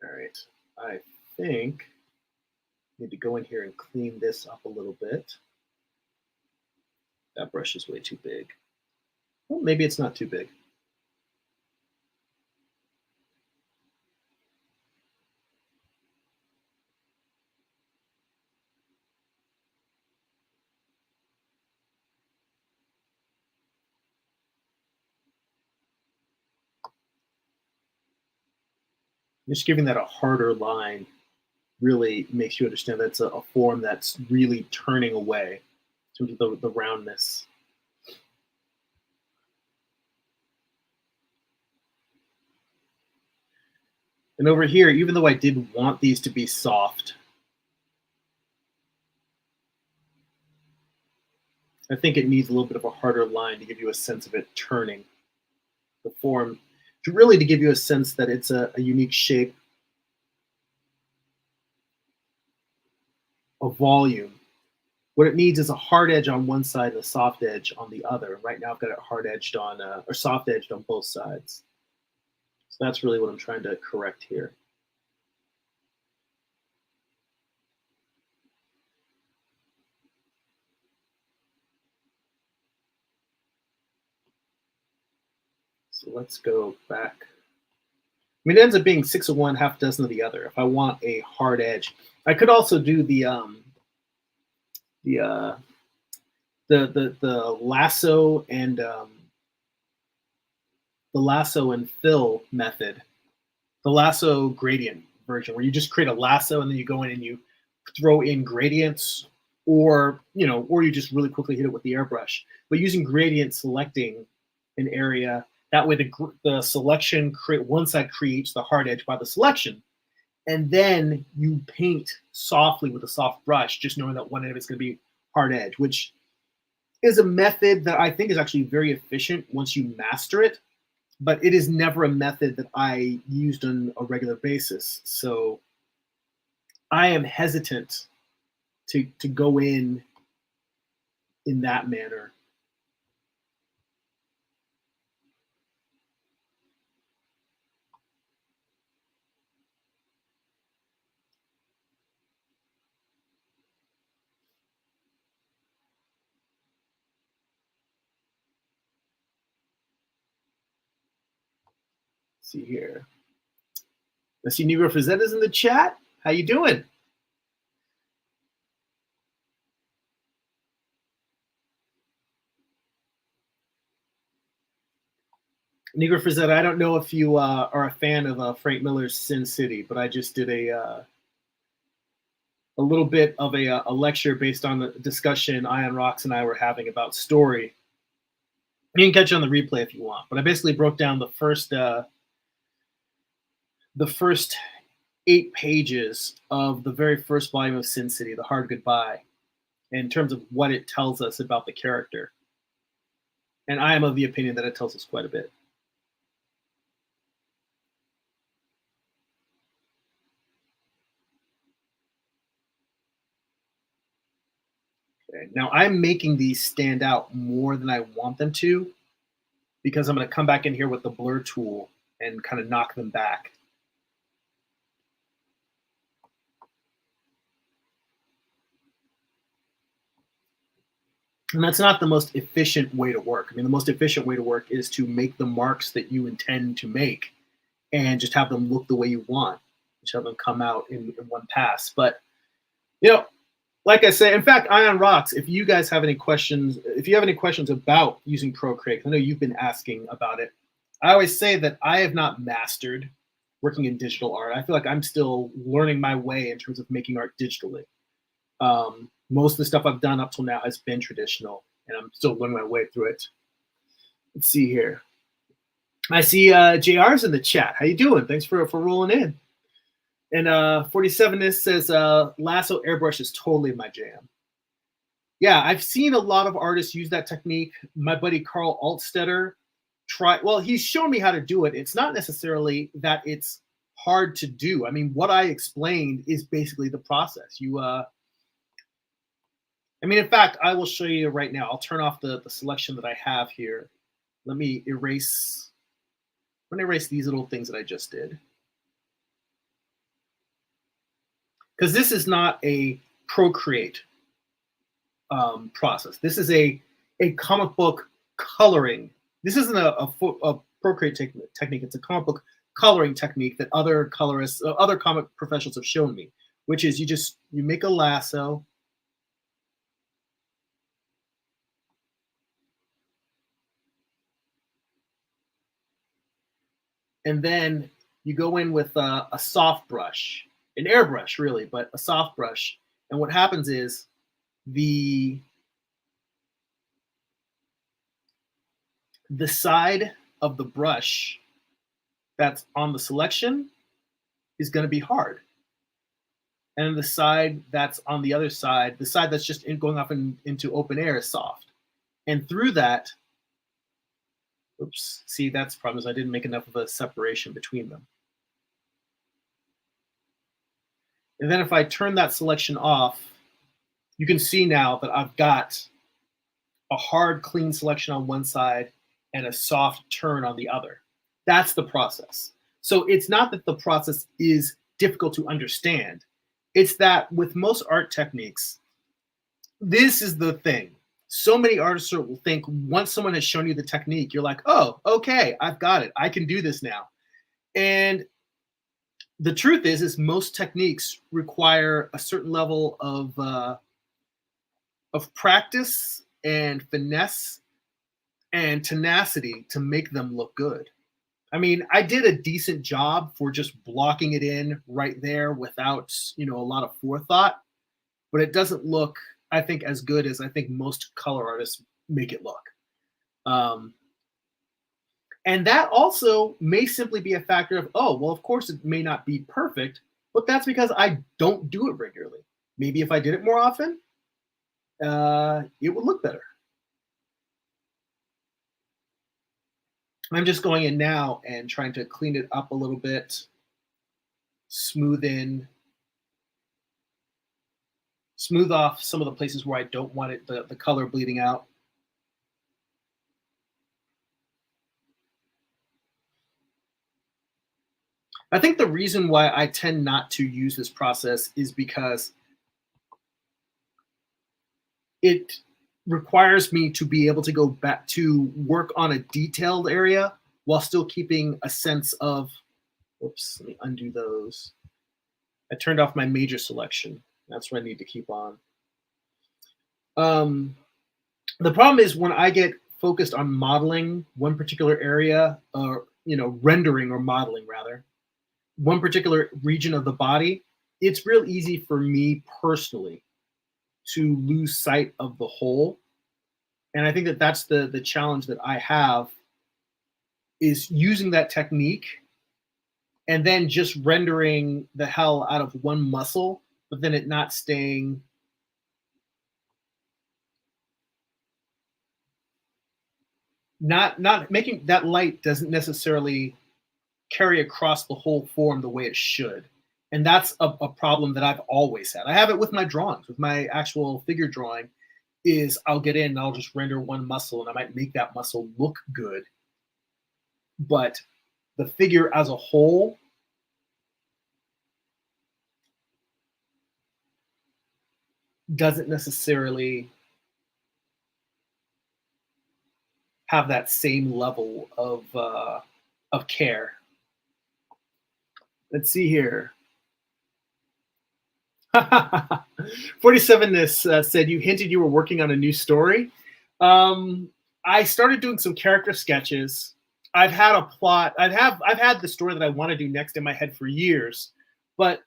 All right. I think I need to go in here and clean this up a little bit. That brush is way too big. Well, maybe it's not too big. Just giving that a harder line really makes you understand that's a form that's really turning away to the roundness. And over here, even though I did want these to be soft, I think it needs a little bit of a harder line to give you a sense of it turning the form, to give you a sense that it's a unique shape, a volume. What it needs is a hard edge on one side and a soft edge on the other. Right now, I've got it hard edged on or soft edged on both sides. So that's really what I'm trying to correct here. So let's go back. I mean, it ends up being 6 of one, half a dozen of the other. If I want a hard edge, I could also do the uh, the lasso and fill method, the lasso gradient version, where you just create a lasso and then you go in and you throw in gradients, or you just really quickly hit it with the airbrush. But using gradient selecting an area, that way the selection one side creates the hard edge by the selection, and then you paint softly with a soft brush, just knowing that one end of it's going to be hard edge, which is a method that I think is actually very efficient once you master it, but it is never a method that I used on a regular basis. So I am hesitant to go in that manner. Let's see here. I see Negro Frazetta's in the chat. How you doing? Negro Frazetta, I don't know if you are a fan of Frank Miller's Sin City, but I just did a little bit of a lecture based on the discussion Ian Rocks and I were having about story. You can catch it on the replay if you want, but I basically broke down the first 8 pages of the very first volume of Sin City, The Hard Goodbye. in terms of what it tells us about the character. And I am of the opinion that it tells us quite a bit. Okay. Now I'm making these stand out more than I want them to, because I'm going to come back in here with the blur tool and kind of knock them back. And that's not the most efficient way to work. I mean, the most efficient way to work is to make the marks that you intend to make and just have them look the way you want, just have them come out in one pass. But, you know, like I say, in fact, Ion Rocks, if you guys have any questions, if you have any questions about using Procreate, I know you've been asking about it. I always say that I have not mastered working in digital art. I feel like I'm still learning my way in terms of making art digitally. Most of the stuff I've done up till now has been traditional, and I'm still learning my way through it. Let's see here. I see JR's in the chat. How you doing? Thanks for rolling in. And 47ness says, lasso airbrush is totally my jam. Yeah, I've seen a lot of artists use that technique. My buddy Carl Altstetter he's shown me how to do it. It's not necessarily that it's hard to do. I mean, what I explained is basically the process. In fact, I will show you right now. I'll turn off the selection that I have here. Let me erase. I'm going to erase these little things that I just did. Because this is not a Procreate process. This is a comic book coloring. This isn't a Procreate technique. It's a comic book coloring technique that other colorists, other comic professionals have shown me, which is you make a lasso. And then you go in with a soft brush, an airbrush really, but a soft brush. And what happens is the side of the brush that's on the selection is going to be hard. And the side that's on the other side, the side that's just going off into open air is soft. And through that, oops, see, that's the problem is I didn't make enough of a separation between them. And then if I turn that selection off, you can see now that I've got a hard, clean selection on one side and a soft turn on the other. That's the process. So it's not that the process is difficult to understand. It's that with most art techniques, this is the thing. So many artists will think once someone has shown you the technique, you're like, oh, okay, I've got it. I can do this now. And the truth is most techniques require a certain level of practice and finesse and tenacity to make them look good. I mean, I did a decent job for just blocking it in right there without, a lot of forethought, but it doesn't look, I think, as good as I think most color artists make it look. And that also may simply be a factor of, oh, well, of course it may not be perfect, but that's because I don't do it regularly. Maybe if I did it more often, it would look better. I'm just going in now and trying to clean it up a little bit, smooth off some of the places where I don't want it, the color bleeding out. I think the reason why I tend not to use this process is because it requires me to be able to go back to work on a detailed area while still keeping a sense of, whoops, let me undo those. I turned off my major selection. That's what I need to keep on. The problem is when I get focused on modeling one particular area, or rendering or modeling rather, one particular region of the body, it's real easy for me personally to lose sight of the whole. And I think that that's the challenge that I have, is using that technique and then just rendering the hell out of one muscle, but then it not staying not making that light doesn't necessarily carry across the whole form the way it should. And that's a problem that I've always had. I have it with my drawings, with my actual figure drawing, is I'll get in and I'll just render one muscle and I might make that muscle look good. But the figure as a whole doesn't necessarily have that same level of care. Let's see here. 47ness said you hinted you were working on a new story. I started doing some character sketches. I've had a plot. I've had the story that I want to do next in my head for years, but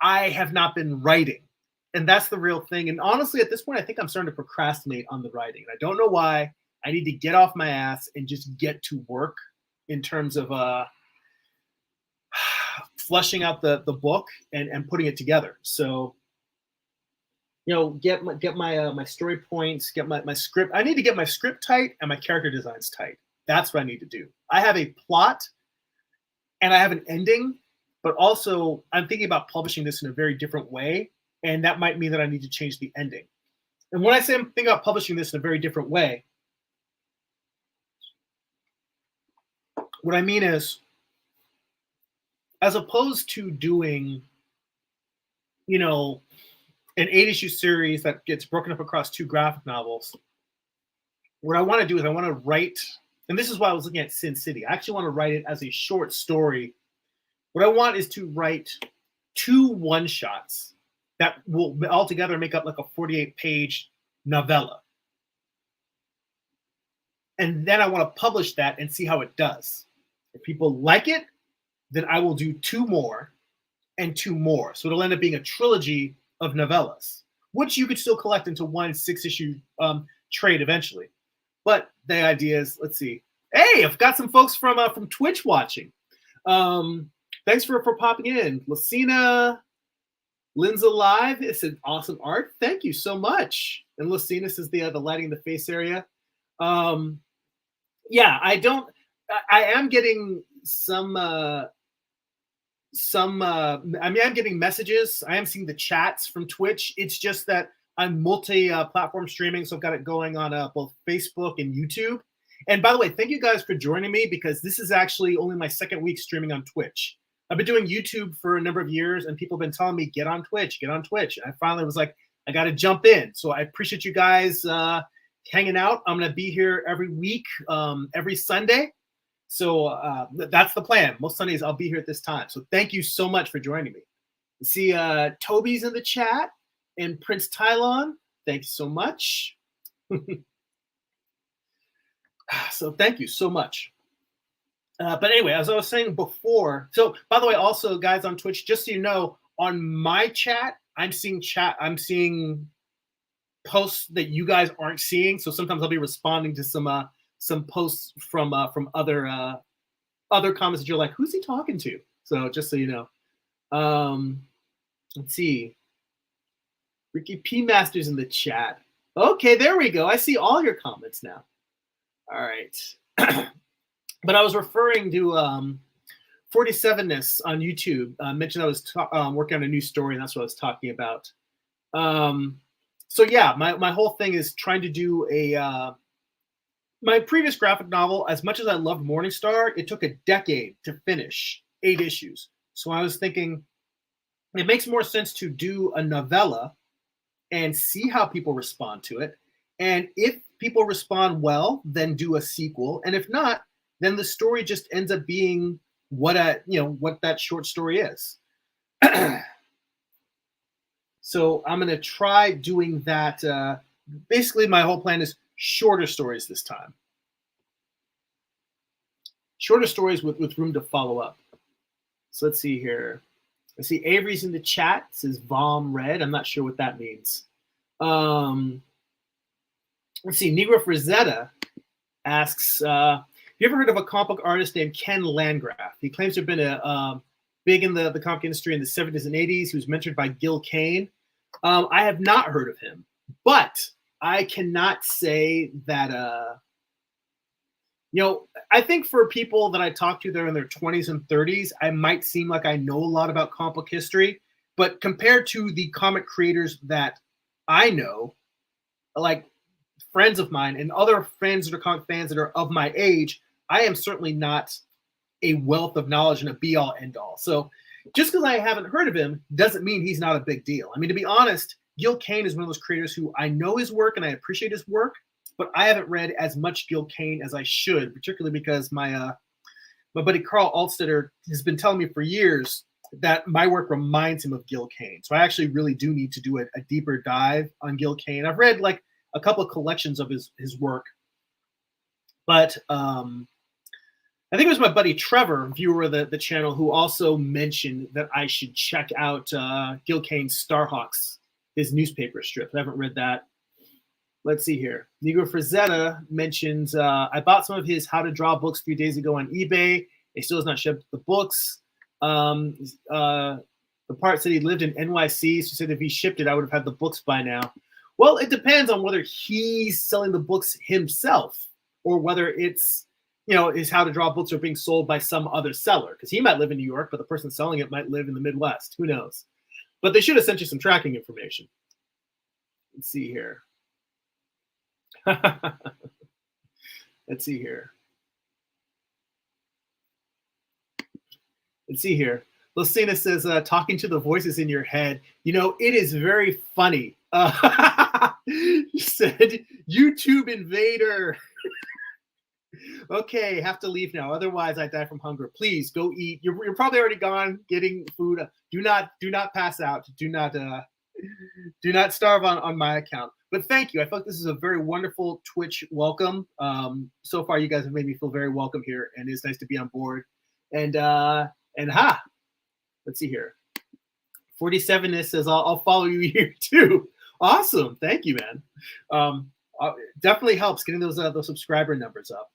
I have not been writing. And that's the real thing. And honestly, at this point, I think I'm starting to procrastinate on the writing. And I don't know why. I need to get off my ass and just get to work in terms of fleshing out the book and putting it together. So, you know, get my story points, get my script. I need to get my script tight and my character designs tight. That's what I need to do. I have a plot and I have an ending, but also I'm thinking about publishing this in a very different way. And that might mean that I need to change the ending. And when I say I'm thinking about publishing this in a very different way, what I mean is, as opposed to doing, you know, an 8-issue series that gets broken up across 2 graphic novels, what I want to do is I want to write, and this is why I was looking at Sin City. I actually want to write it as a short story. What I want is to write 2 one-shots that will altogether make up like a 48-page novella. And then I want to publish that and see how it does. If people like it, then I will do 2 more and 2 more. So it'll end up being a trilogy of novellas, which you could still collect into one 6-issue trade eventually. But the idea is, let's see. Hey, I've got some folks from Twitch watching. Thanks for popping in. Lucina, Lynn's alive. It's an awesome art. Thank you so much. And Lucina says the lighting in the face area. Yeah, I am getting some I'm getting messages. I am seeing the chats from Twitch. It's just that I'm multi-platform streaming, so I've got it going on both Facebook and YouTube. And by the way, thank you guys for joining me, because this is actually only my 2nd week streaming on Twitch. I've been doing YouTube for a number of years, and people have been telling me, get on Twitch, get on Twitch. And I finally was like, I got to jump in. So I appreciate you guys hanging out. I'm going to be here every week, every Sunday. So that's the plan. Most Sundays I'll be here at this time. So thank you so much for joining me. You see Toby's in the chat and Prince Tylon. Thank you so much. So thank you so much. But anyway, as I was saying before, so by the way, also guys on Twitch, just so you know, on my chat, I'm seeing posts that you guys aren't seeing. So sometimes I'll be responding to some posts from other comments that you're like, who's he talking to? So just so you know. Let's see. Ricky P. Masters in the chat. Okay, there we go. I see all your comments now. All right. But I was referring to 47ness on YouTube. Mentioned I was working on a new story, and that's what I was talking about. So yeah, my whole thing is trying to do my previous graphic novel. As much as I loved Morningstar, it took a decade to finish 8 issues. So I was thinking it makes more sense to do a novella and see how people respond to it. And if people respond well, then do a sequel. And if not, then the story just ends up being what that short story is. So I'm going to try doing that. Basically, my whole plan is shorter stories this time. Shorter stories with room to follow up. So let's see here. I see Avery's in the chat. It says Vom Red. I'm not sure what that means. Let's see. Negro Frazetta asks, have you ever heard of a comic book artist named Ken Landgraf? He claims to have been big in the comic industry in the 70s and 80s. He was mentored by Gil Kane. I have not heard of him, but I cannot say that You know, I think for people that I talk to that are in their 20s and 30s, I might seem like I know a lot about comic book history, but compared to the comic creators that I know, like friends of mine and other friends that are comic fans that are of my age, I am certainly not a wealth of knowledge and a be all end all. So just because I haven't heard of him doesn't mean he's not a big deal. I mean, to be honest, Gil Kane is one of those creators who I know his work and I appreciate his work, but I haven't read as much Gil Kane as I should, particularly because my buddy Carl Altstetter has been telling me for years that my work reminds him of Gil Kane. So I actually really do need to do a deeper dive on Gil Kane. I've read like a couple of collections of his work, but I think it was my buddy Trevor, viewer of the channel, who also mentioned that I should check out Gil Kane's Starhawks, his newspaper strip. I haven't read that. Let's see here. Negro Frazetta mentions, I bought some of his How to Draw books a few days ago on eBay. He still has not shipped the books. The part said he lived in NYC, so he said if he shipped it, I would have had the books by now. Well, it depends on whether he's selling the books himself or whether it's, you know, his How to Draw books are being sold by some other seller, because he might live in New York, but the person selling it might live in the Midwest. Who knows? But they should have sent you some tracking information. Let's see here. Let's see here. Let's see here. Lucina says, talking to the voices in your head. You know, it is very funny. He said, YouTube invader. Okay, have to leave now. Otherwise, I die from hunger. Please go eat. You're probably already gone getting food. Do not pass out. Do not starve on my account. But thank you. I thought this is a very wonderful Twitch welcome. So far, you guys have made me feel very welcome here, and it's nice to be on board. And let's see here. 47ness says, I'll follow you here too. Awesome. Thank you, man. Definitely helps getting those subscriber numbers up.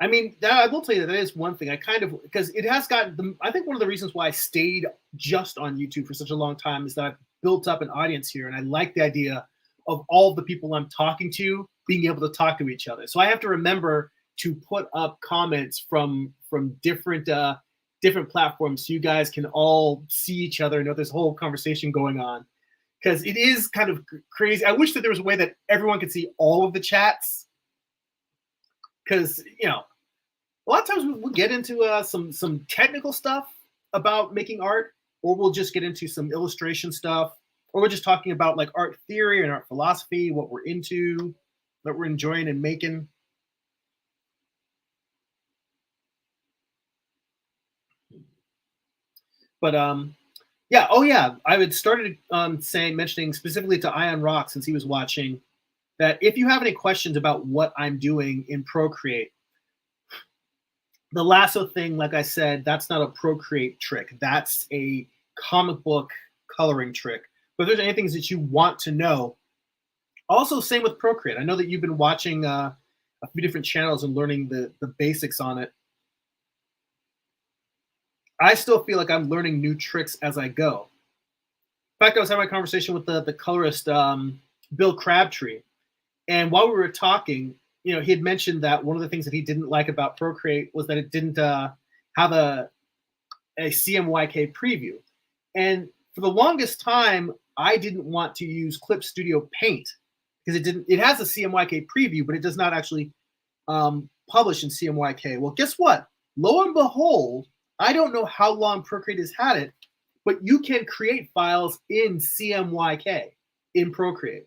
I mean, I will tell you that is one thing. I kind of, because it has gotten, I think one of the reasons why I stayed just on YouTube for such a long time is that I've built up an audience here, and I like the idea of all the people I'm talking to being able to talk to each other. So I have to remember to put up comments from different platforms so you guys can all see each other and know there's a whole conversation going on, because it is kind of crazy. I wish that there was a way that everyone could see all of the chats, because, you know, a lot of times we'll get into some technical stuff about making art, or we'll just get into some illustration stuff, or we're just talking about like art theory and art philosophy, what we're into, what we're enjoying and making. But yeah, oh yeah, I had started mentioning specifically to Ion Rock, since he was watching, that if you have any questions about what I'm doing in Procreate, the lasso thing, like I said, that's not a Procreate trick. That's a comic book coloring trick. But if there's anything that you want to know, also same with Procreate. I know that you've been watching a few different channels and learning the basics on it. I still feel like I'm learning new tricks as I go. In fact, I was having a conversation with the colorist, Bill Crabtree. And while we were talking, you know, he had mentioned that one of the things that he didn't like about Procreate was that it didn't have a CMYK preview. And for the longest time, I didn't want to use Clip Studio Paint because it has a CMYK preview, but it does not actually publish in CMYK. Well, guess what? Lo and behold, I don't know how long Procreate has had it, but you can create files in CMYK in Procreate.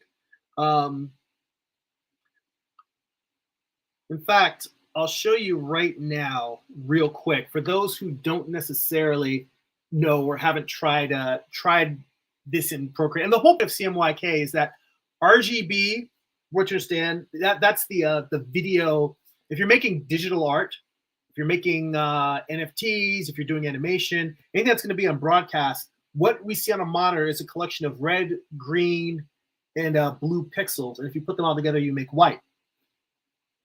In fact, I'll show you right now, real quick, for those who don't necessarily know or haven't tried this in Procreate. And the whole point of CMYK is that RGB, what you understand, that's the video. If you're making digital art, if you're making NFTs, if you're doing animation, anything that's going to be on broadcast, what we see on a monitor is a collection of red, green, and blue pixels. And if you put them all together, you make white.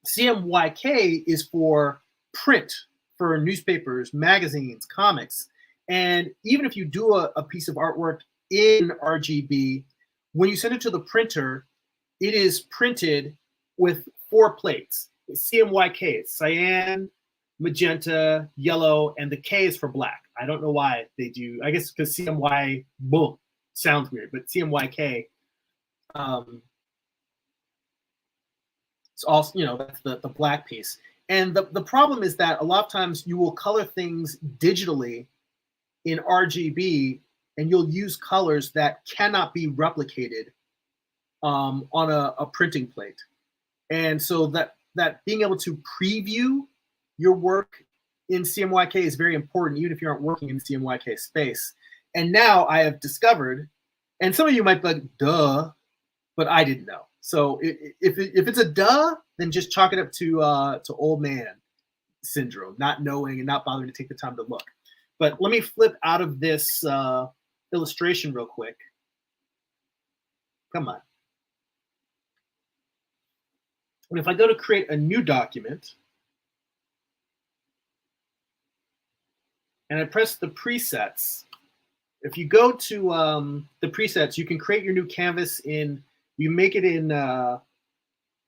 CMYK is for print, for newspapers, magazines, comics. And even if you do a piece of artwork in RGB, when you send it to the printer, it is printed with 4 plates. It's CMYK. It's cyan, magenta, yellow, and the K is for black. I don't know why they do. I guess because CMY boom sounds weird, but CMYK. It's also, you know, that's the black piece. And the problem is that a lot of times you will color things digitally in RGB, and you'll use colors that cannot be replicated on a printing plate. And so that being able to preview your work in CMYK is very important, even if you aren't working in CMYK space. And now I have discovered, and some of you might be like, duh, but I didn't know. So if it's a duh, then just chalk it up to old man syndrome, not knowing and not bothering to take the time to look. But let me flip out of this illustration real quick. Come on. And if I go to create a new document, and I press the presets, if you go to the presets, you can create your new canvas in, you make it in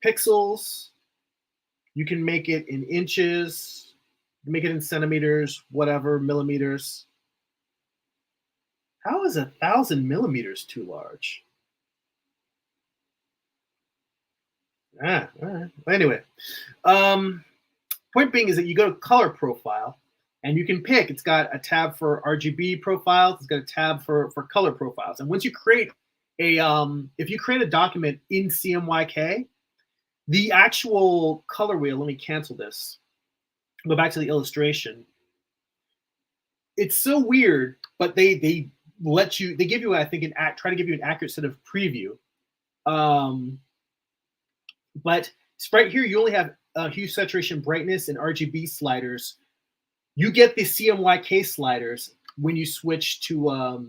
pixels, you can make it in inches, make it in centimeters, whatever, millimeters. How is 1,000 millimeters too large? All right. Anyway, point being is that you go to color profile, and you can pick. It's got a tab for RGB profiles. It's got a tab for color profiles. And once you create a, if you create a document in CMYK, the actual color wheel. Let me cancel this. Go back to the illustration. It's so weird, but they let you. They give you, I think, try to give you an accurate set of preview. But right here, you only have hue, saturation, brightness, and RGB sliders. You get the CMYK sliders when you switch to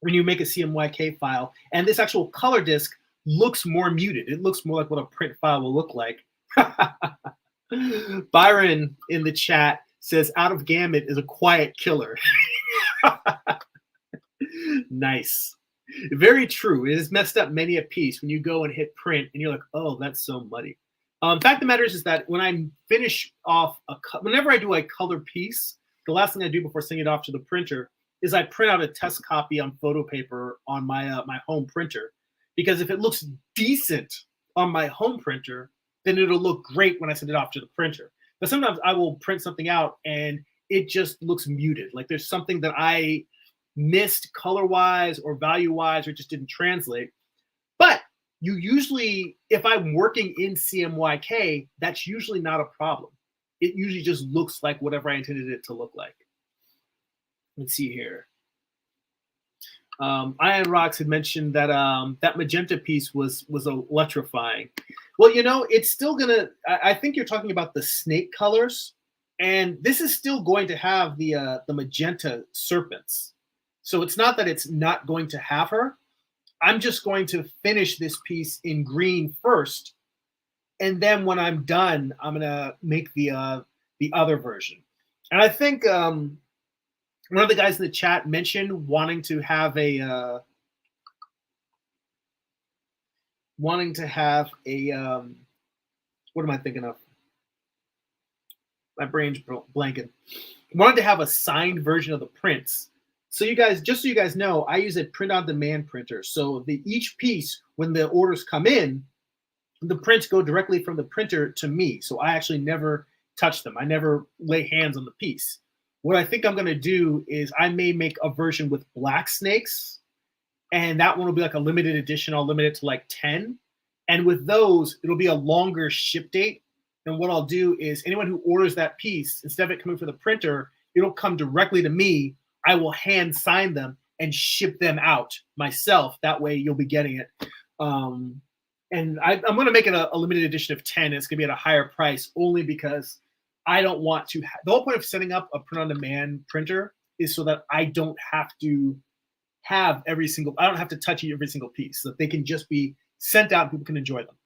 when you make a CMYK file, and this actual color disc looks more muted. It looks more like what a print file will look like. Byron in the chat says, "Out of Gamut is a quiet killer." Nice. Very true. It has messed up many a piece when you go and hit print and you're like, oh, that's so muddy. Fact of the matter is that when I finish off, whenever I do a color piece, the last thing I do before sending it off to the printer is I print out a test copy on photo paper on my my home printer. Because if it looks decent on my home printer, then it'll look great when I send it off to the printer. But sometimes I will print something out and it just looks muted. Like there's something that I missed color-wise or value-wise or just didn't translate. But you usually, if I'm working in CMYK, that's usually not a problem. It usually just looks like whatever I intended it to look like. Let's see here. Ian Rocks had mentioned that that magenta piece was electrifying. Well, you know, it's still gonna. I think you're talking about the snake colors, and this is still going to have the magenta serpents. So it's not that it's not going to have her. I'm just going to finish this piece in green first, and then when I'm done, I'm gonna make the other version. And I think one of the guys in the chat mentioned wanting to have a what am I thinking of? My brain's blanking. Wanted to have a signed version of the prints. So you guys, just so you guys know, I use a print-on-demand printer. So each piece, when the orders come in, the prints go directly from the printer to me. So I actually never touch them. I never lay hands on the piece. What I think I'm going to do is I may make a version with black snakes, and that one will be like a limited edition. I'll limit it to like 10. And with those, it'll be a longer ship date. And what I'll do is anyone who orders that piece, instead of it coming from the printer, it'll come directly to me. I will hand sign them and ship them out myself. That way you'll be getting it. And I'm going to make it a limited edition of 10. It's going to be at a higher price only because I don't want to. The whole point of setting up a print-on-demand printer is so that I don't have to have I don't have to touch every single piece. So that they can just be sent out and people can enjoy them.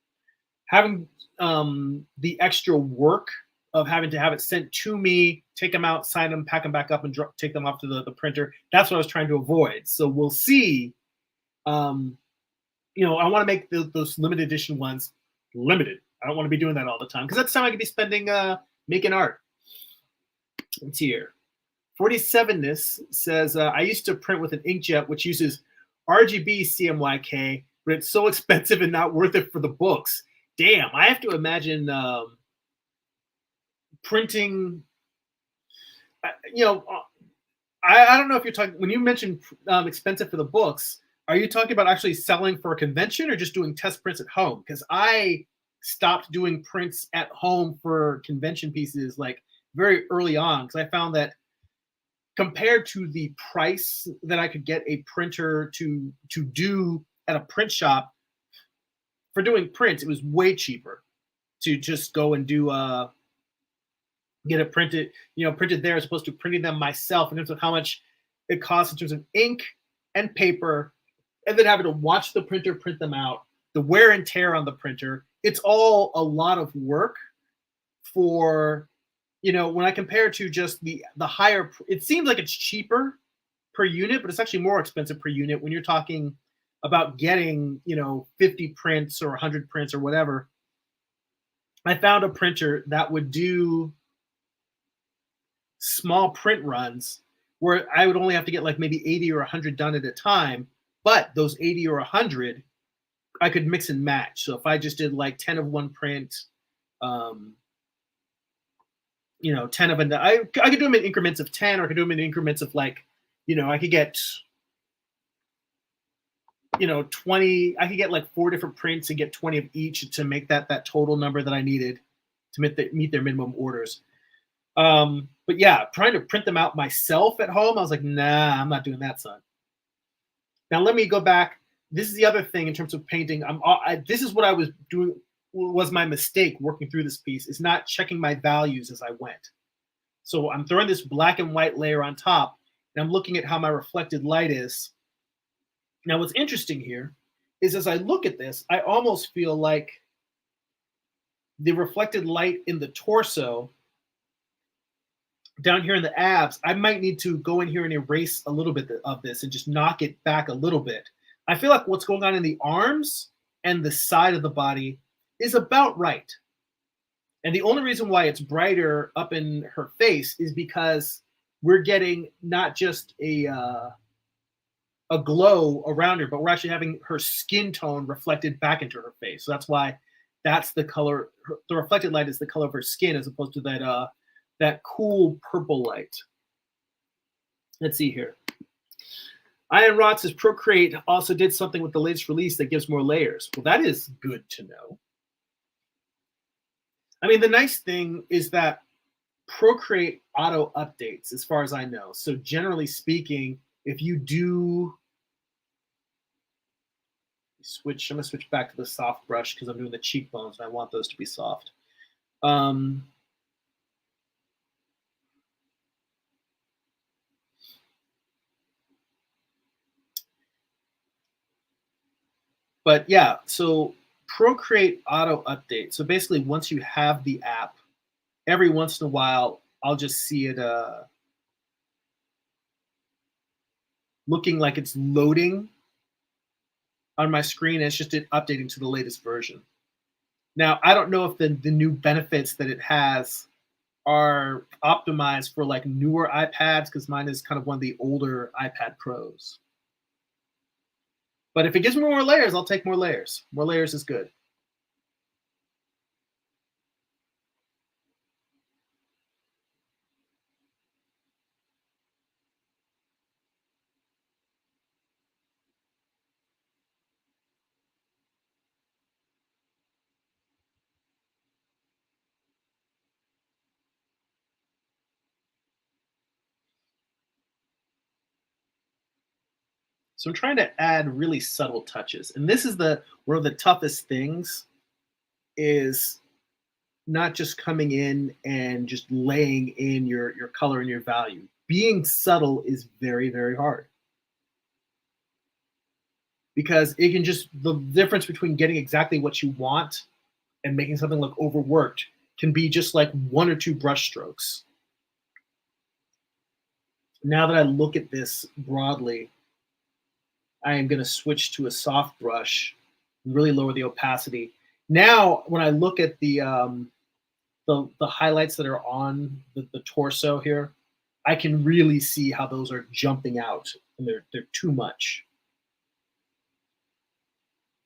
Having the extra work of having to have it sent to me, take them out, sign them, pack them back up, and take them off to the printer. That's what I was trying to avoid. So we'll see I want to make those limited edition ones limited. I don't want to be doing that all the time because that's time I could be spending making art. Let's see here. 47ness says, I used to print with an inkjet which uses RGB CMYK, but it's so expensive and not worth it for the books. Damn, I have to imagine printing. I don't know if you're talking, when you mentioned expensive for the books, are you talking about actually selling for a convention or just doing test prints at home? Because I stopped doing prints at home for convention pieces like very early on, because I found that compared to the price that I could get a printer to do at a print shop for doing prints, it was way cheaper to just go and do get it printed, printed there as opposed to printing them myself in terms of how much it costs in terms of ink and paper, and then having to watch the printer print them out, the wear and tear on the printer. It's all a lot of work for, when I compare to just the higher, it seems like it's cheaper per unit, but it's actually more expensive per unit when you're talking about getting, 50 prints or 100 prints or whatever. I found a printer that would do small print runs where I would only have to get like maybe 80 or 100 done at a time, but those 80 or 100 I could mix and match. So if I just did like 10 of one print, 10 of another, I could do them in increments of 10, or I could do them in increments of like, I could get 20, I could get like 4 different prints and get 20 of each to make that total number that I needed to meet their minimum orders. But yeah, trying to print them out myself at home, I was like, nah, I'm not doing that, son. Now let me go back. This is the other thing in terms of painting. This is what I was doing, was my mistake working through this piece, is not checking my values as I went. So I'm throwing this black and white layer on top, and I'm looking at how my reflected light is. Now what's interesting here is as I look at this, I almost feel like the reflected light in the torso down here in the abs, I might need to go in here and erase a little bit of this and just knock it back a little bit. I feel like what's going on in the arms and the side of the body is about right. And the only reason why it's brighter up in her face is because we're getting not just a glow around her, but we're actually having her skin tone reflected back into her face. So that's why that's the color. The reflected light is the color of her skin as opposed to that cool purple light. Let's see here. Iron Rod says Procreate also did something with the latest release that gives more layers. Well, that is good to know. I mean, the nice thing is that Procreate auto updates, as far as I know. So generally speaking, if you do switch, I'm gonna switch back to the soft brush because I'm doing the cheekbones and I want those to be soft. But yeah, so Procreate auto update. So basically, once you have the app, every once in a while, I'll just see it looking like it's loading on my screen. And it's just it updating to the latest version. Now, I don't know if the new benefits that it has are optimized for like newer iPads, because mine is kind of one of the older iPad Pros. But if it gives me more layers, I'll take more layers. More layers is good. So I'm trying to add really subtle touches. And this is one of the toughest things, is not just coming in and just laying in your color and your value. Being subtle is very, very hard. Because it can just, the difference between getting exactly what you want and making something look overworked can be just like 1 or 2 brush strokes. Now that I look at this broadly, I am going to switch to a soft brush really lower the opacity. Now, when I look at the highlights that are on the torso here, I can really see how those are jumping out, and they're too much.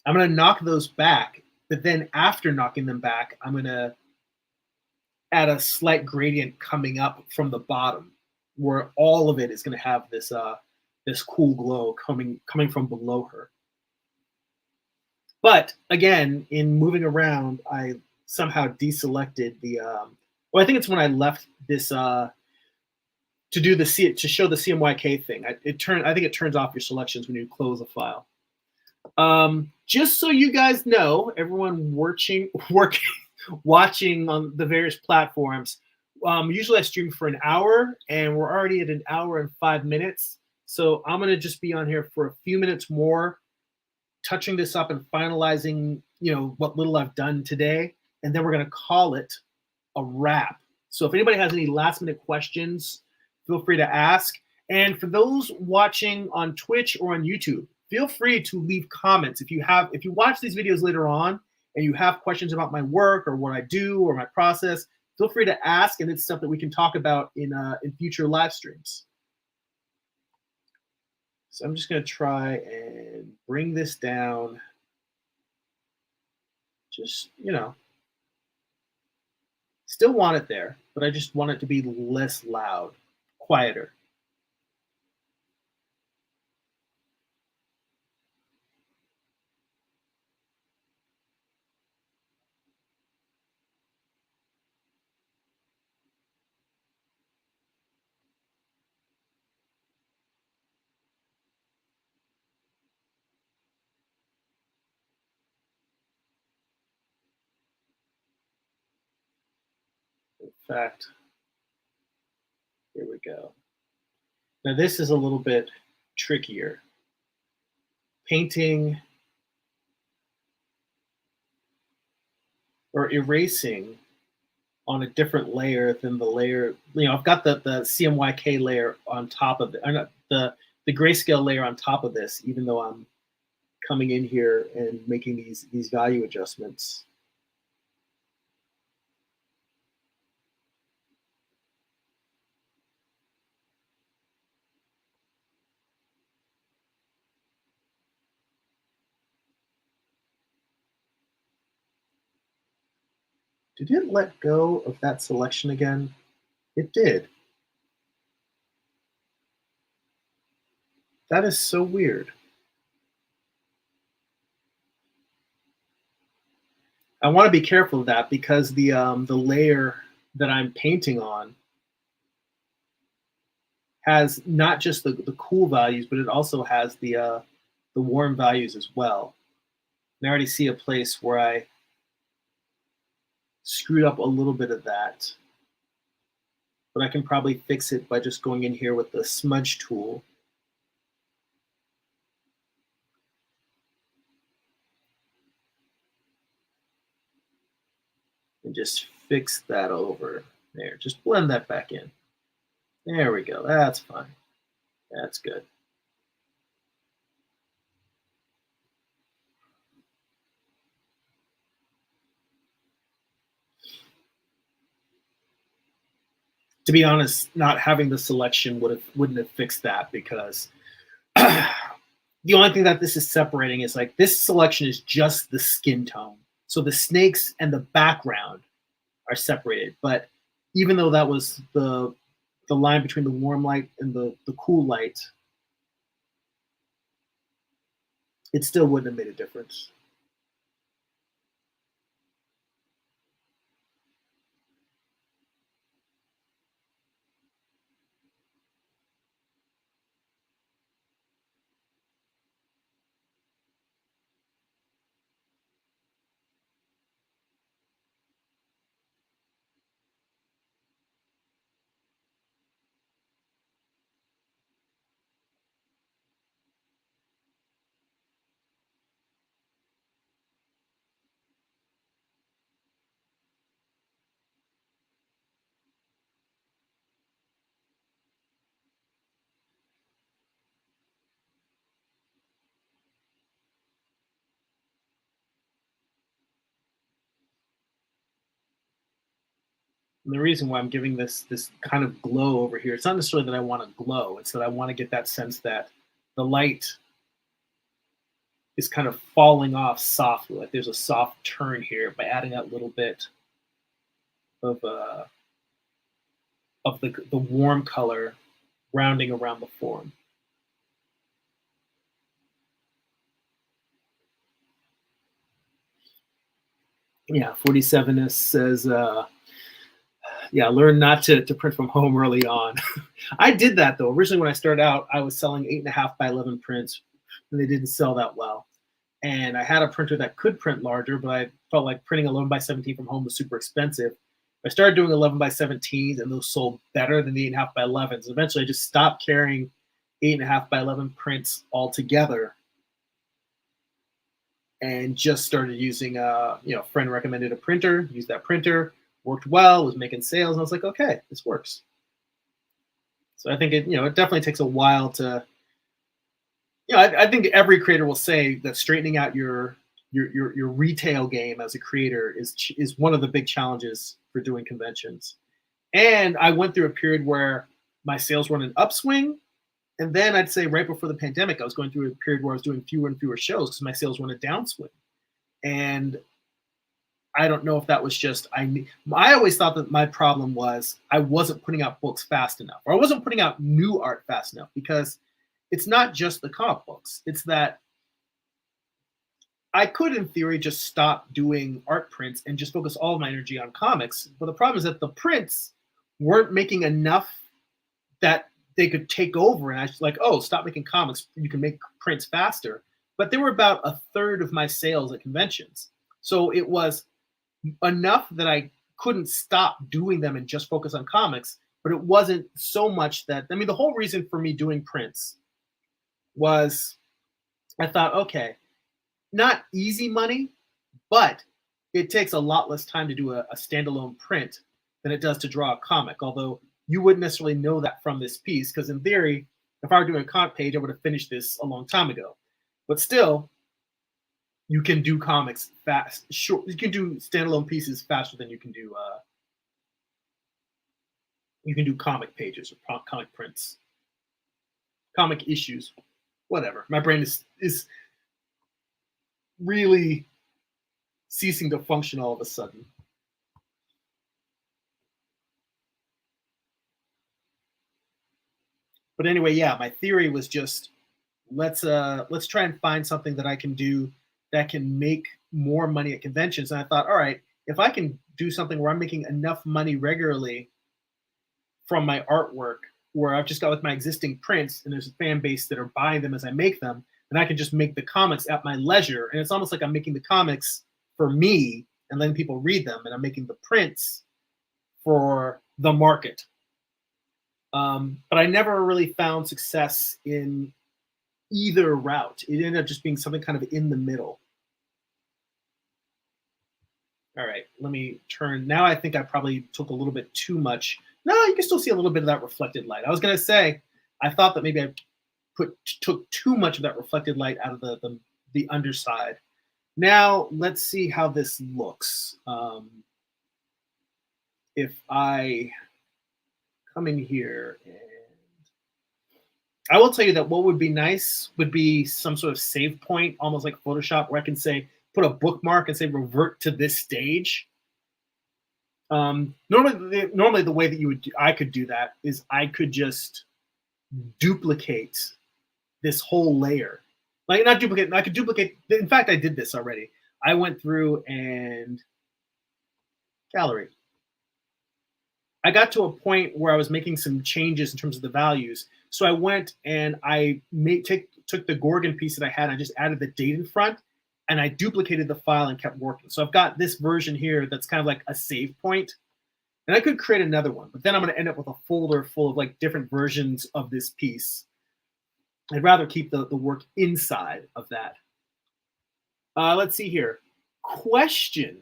I'm gonna knock those back, but then after knocking them back, I'm gonna add a slight gradient coming up from the bottom, where all of it is gonna have this cool glow coming from below her. But again, in moving around, I somehow deselected the. Well, I think it's when I left this to do the to show the CMYK thing. I think it turns off your selections when you close a file. Just so you guys know, everyone watching on the various platforms. Usually I stream for an hour, and we're already at an hour and 5 minutes. So I'm gonna just be on here for a few minutes more, touching this up and finalizing, what little I've done today, and then we're gonna call it a wrap. So if anybody has any last minute questions, feel free to ask. And for those watching on Twitch or on YouTube, feel free to leave comments. If you watch these videos later on and you have questions about my work or what I do or my process, feel free to ask, and it's stuff that we can talk about in future live streams. So I'm just going to try and bring this down. Just, still want it there, but I just want it to be less loud, quieter. In fact, here we go. Now this is a little bit trickier. Painting or erasing on a different layer than the layer, I've got the CMYK layer on top of it, or not, the grayscale layer on top of this, even though I'm coming in here and making these value adjustments. Did it let go of that selection again? It did. That is so weird. I want to be careful of that because the layer that I'm painting on has not just the cool values, but it also has the warm values as well. And I already see a place where I screwed up a little bit of that, but I can probably fix it by just going in here with the smudge tool. And just fix that over there. Just blend that back in. There we go. That's fine. That's good. To be honest, not having the selection wouldn't have fixed that, because the only thing that this is separating is like this selection is just the skin tone. So the snakes and the background are separated. But even though that was the line between the warm light and the cool light, it still wouldn't have made a difference. And the reason why I'm giving this kind of glow over here, it's not necessarily that I want to glow, it's that I want to get that sense that the light is kind of falling off softly. Like there's a soft turn here by adding that little bit of the warm color rounding around the form. Yeah, 47 says, yeah, learn not to print from home early on. I did that though. Originally, when I started out, I was selling 8.5 by 11 prints, and they didn't sell that well. And I had a printer that could print larger, but I felt like printing 11 by 17 from home was super expensive. I started doing 11 by 17s, and those sold better than the 8.5 by 11s. Eventually, I just stopped carrying 8.5 by 11 prints altogether, and just started using a friend recommended a printer. Used that printer, worked well, was making sales, and I was like, okay, this works. So I think it definitely takes a while to. I think every creator will say that straightening out your retail game as a creator is one of the big challenges for doing conventions. And I went through a period where my sales were in an upswing, and then I'd say right before the pandemic, I was going through a period where I was doing fewer and fewer shows because my sales were in a downswing. And I don't know if that was just I always thought that my problem was I wasn't putting out books fast enough, or I wasn't putting out new art fast enough, because it's not just the comic books. It's that I could, in theory, just stop doing art prints and just focus all of my energy on comics. But the problem is that the prints weren't making enough that they could take over. And I was like, oh, stop making comics. You can make prints faster. But they were about a third of my sales at conventions. So it was enough that I couldn't stop doing them and just focus on comics. But it wasn't so much that, the whole reason for me doing prints was I thought, okay, not easy money, but it takes a lot less time to do a standalone print than it does to draw a comic. Although you wouldn't necessarily know that from this piece, because in theory, if I were doing a comic page, I would have finished this a long time ago. But still, you can do comics fast. Sure, you can do standalone pieces faster than you can do comic pages or comic prints, comic issues, whatever. My brain is really ceasing to function all of a sudden. But anyway, yeah, my theory was just let's try and find something that I can do that can make more money at conventions. And I thought, all right, if I can do something where I'm making enough money regularly from my artwork, where I've just got with my existing prints and there's a fan base that are buying them as I make them, and I can just make the comics at my leisure. And it's almost like I'm making the comics for me and letting people read them, and I'm making the prints for the market. But I never really found success in either route. It ended up just being something kind of in the middle. All right, let me turn. Now I think I probably took a little bit too much. No, you can still see a little bit of that reflected light. I was going to say, I thought that maybe I took too much of that reflected light out of the underside. Now let's see how this looks. If I come in here, and I will tell you that what would be nice would be some sort of save point, almost like Photoshop, where I can say, put a bookmark and say revert to this stage. Normally the way that I could do that is I could just duplicate this whole layer. Like, not duplicate, I could duplicate. In fact, I did this already. I went through and gallery. I got to a point where I was making some changes in terms of the values. So I went and I took the Gorgon piece that I had, and I just added the date in front, and I duplicated the file and kept working. So I've got this version here that's kind of like a save point. And I could create another one, but then I'm going to end up with a folder full of like different versions of this piece. I'd rather keep the work inside of that. Let's see here. Question.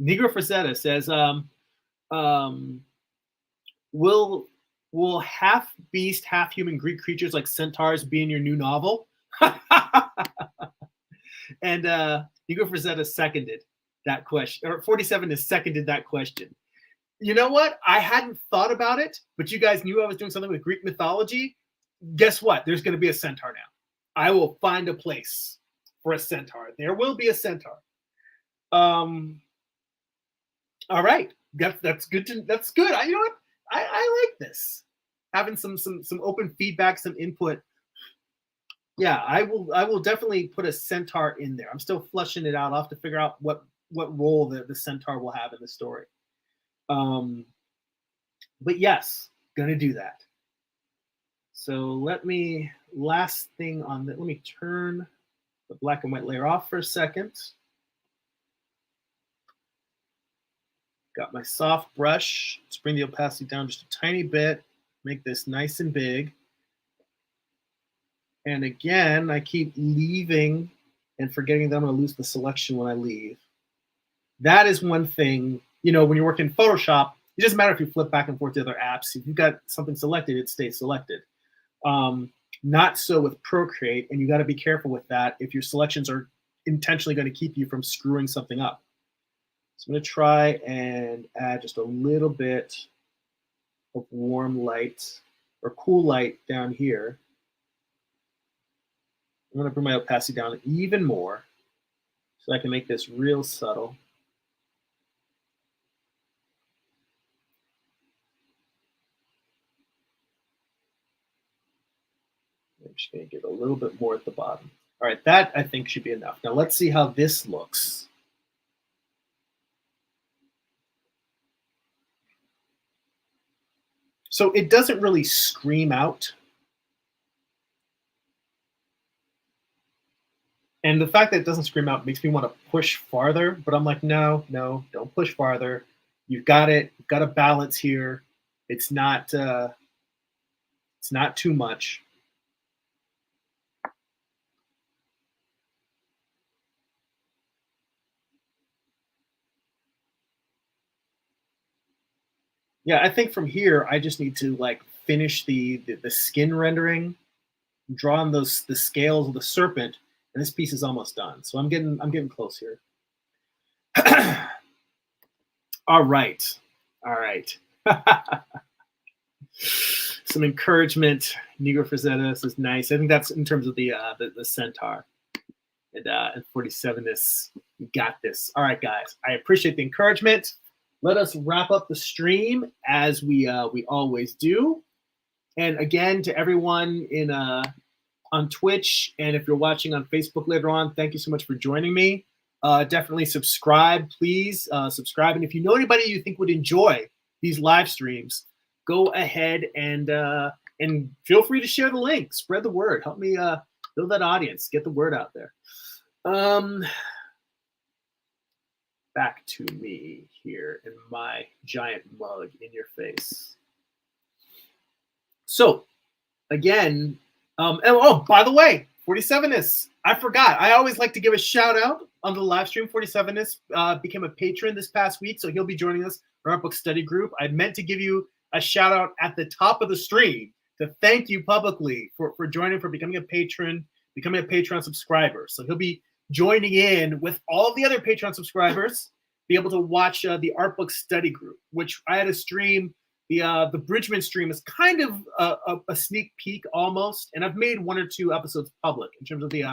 Negro Frazetta says, will half beast, half human Greek creatures like centaurs be in your new novel? And Negro Frazetta seconded that question, or 47 has seconded that question. You know what? I hadn't thought about it, but you guys knew I was doing something with Greek mythology. Guess what? There's going to be a centaur now. I will find a place for a centaur. There will be a centaur. All right. That's good. That's good. You know what? I like this. Having some open feedback, some input. Yeah, I will definitely put a centaur in there. I'm still fleshing it out. I'll have to figure out what role the centaur will have in the story. But yes, gonna do that. So last thing on that, let me turn the black and white layer off for a second. Got my soft brush. Let's bring the opacity down just a tiny bit. Make this nice and big. And again, I keep leaving and forgetting that I'm going to lose the selection when I leave. That is one thing, you know, when you're working in Photoshop, it doesn't matter if you flip back and forth to other apps. If you've got something selected, it stays selected. Not so with Procreate, and you got to be careful with that if your selections are intentionally going to keep you from screwing something up. So I'm going to try and add just a little bit of warm light or cool light down here. I'm going to bring my opacity down even more so I can make this real subtle. I'm just going to get a little bit more at the bottom. All right, that I think should be enough. Now let's see how this looks. So it doesn't really scream out. And the fact that it doesn't scream out makes me want to push farther, but I'm like, no, don't push farther. You've got it. You've got a balance here. It's not too much. Yeah, I think from here I just need to like finish the skin rendering, draw on the scales of the serpent, and this piece is almost done. So I'm getting close here. All right. Some encouragement. Negro Frazetta is nice. I think that's in terms of the centaur. And 47 this. You got this. All right, guys. I appreciate the encouragement. Let us wrap up the stream as we always do. And again, to everyone on Twitch, and if you're watching on Facebook later on, thank you so much for joining me. Definitely subscribe, please. Subscribe, and if you know anybody you think would enjoy these live streams, go ahead and feel free to share the link. Spread the word. Help me build that audience. Get the word out there. Back to me here in my giant mug in your face. So, again, and oh, by the way, 47ness, I forgot. I always like to give a shout out on the live stream. 47ness became a patron this past week, so he'll be joining us for our book study group. I meant to give you a shout out at the top of the stream to thank you publicly for joining, for becoming a patron, becoming a Patreon subscriber. So he'll be joining in with all the other Patreon subscribers, be able to watch the art book study group, which I had a stream. The Bridgman stream is kind of a sneak peek almost, and I've made 1 or 2 episodes public in terms of the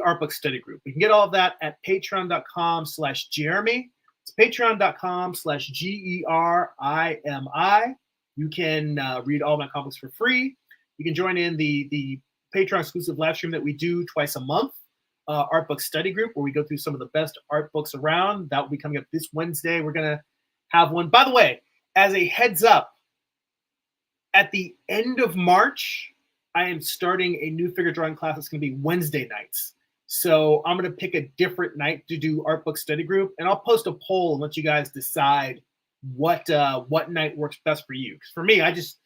art book study group. You can get all of that at patreon.com/Jeremy. It's patreon.com/GERIMI. You can read all my comics for free. You can join in the Patreon exclusive live stream that we do twice a month, art book study group, where we go through some of the best art books around. That will be coming up this Wednesday. We're going to have one. By the way, as a heads up, at the end of March, I am starting a new figure drawing class. It's going to be Wednesday nights. So I'm going to pick a different night to do art book study group, and I'll post a poll and let you guys decide what night works best for you. Because for me, I just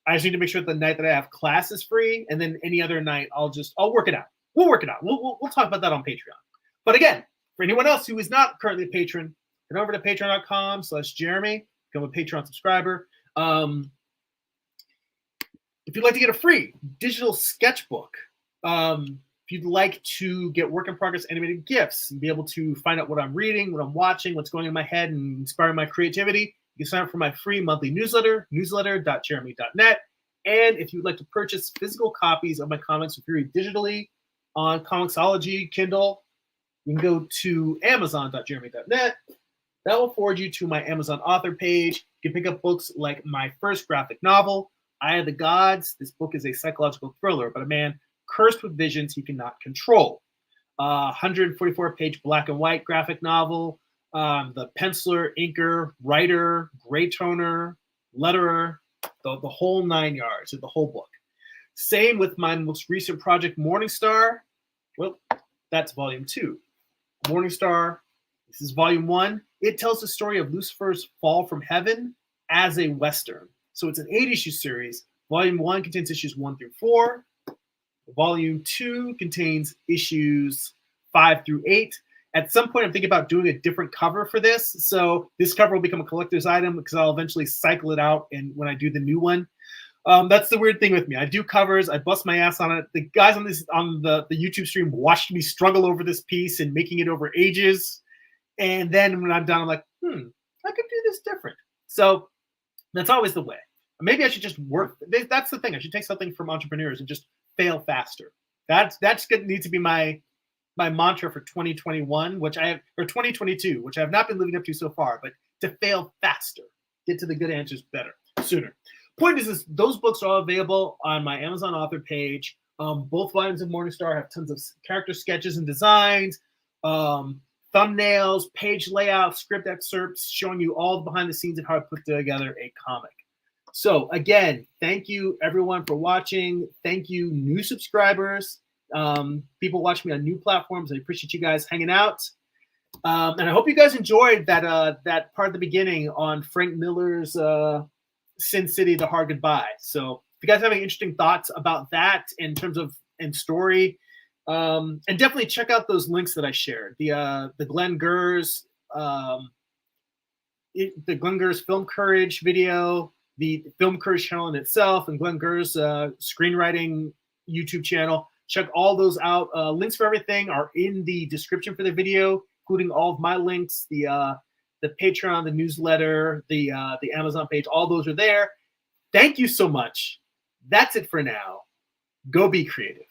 need to make sure that the night that I have class is free, and then any other night I'll work it out. We'll work it out. We'll talk about that on Patreon. But again, for anyone else who is not currently a patron, head over to patreon.com/Jeremy. Become a Patreon subscriber. If you'd like to get a free digital sketchbook, if you'd like to get work in progress animated GIFs and be able to find out what I'm reading, what I'm watching, what's going in my head and inspiring my creativity, You can sign up for my free monthly newsletter, newsletter.jeremy.net. And if you'd like to purchase physical copies of my comics if you read digitally on Comixology, Kindle, you can go to amazon.jeremy.net. That will forward you to my Amazon author page. You can pick up books like my first graphic novel, Eye of the Gods. This book is a psychological thriller about a man cursed with visions he cannot control. 144-page black and white graphic novel. The penciler, inker, writer, gray toner, letterer, the whole 9 yards of the whole book. Same with my most recent project, Morningstar. Well, that's volume 2. Morningstar, this is volume 1. It tells the story of Lucifer's fall from heaven as a Western. So it's an 8-issue series. Volume 1 contains issues 1 through 4. Volume 2 contains issues 5 through 8. At some point, I'm thinking about doing a different cover for this. So this cover will become a collector's item because I'll eventually cycle it out and when I do the new one. That's the weird thing with me. I do covers. I bust my ass on it. The guys on the YouTube stream watched me struggle over this piece and making it over ages. And then when I'm done, I'm like, I could do this different. So that's always the way. Maybe I should just work. That's the thing. I should take something from entrepreneurs and just fail faster. That's going to need to be my mantra for 2021, or 2022, which I have not been living up to so far, but to fail faster, get to the good answers better, sooner. Point is those books are all available on my Amazon author page. Both volumes of Morningstar have tons of character sketches and designs, thumbnails, page layouts, script excerpts, showing you all the behind the scenes of how I put together a comic. So again, thank you everyone for watching. Thank you new subscribers. People watch me on new platforms. I appreciate you guys hanging out. And I hope you guys enjoyed that part of the beginning on Frank Miller's Sin City, The Hard Goodbye. So if you guys have any interesting thoughts about that in terms of story, and definitely check out those links that I shared. The Glenn Gers, the Glenn Gers Film Courage video, the Film Courage channel in itself, and Glenn Gers screenwriting YouTube channel. Check all those out. Links for everything are in the description for the video, including all of my links, the Patreon, the newsletter, the Amazon page. All those are there. Thank you so much. That's it for now. Go be creative.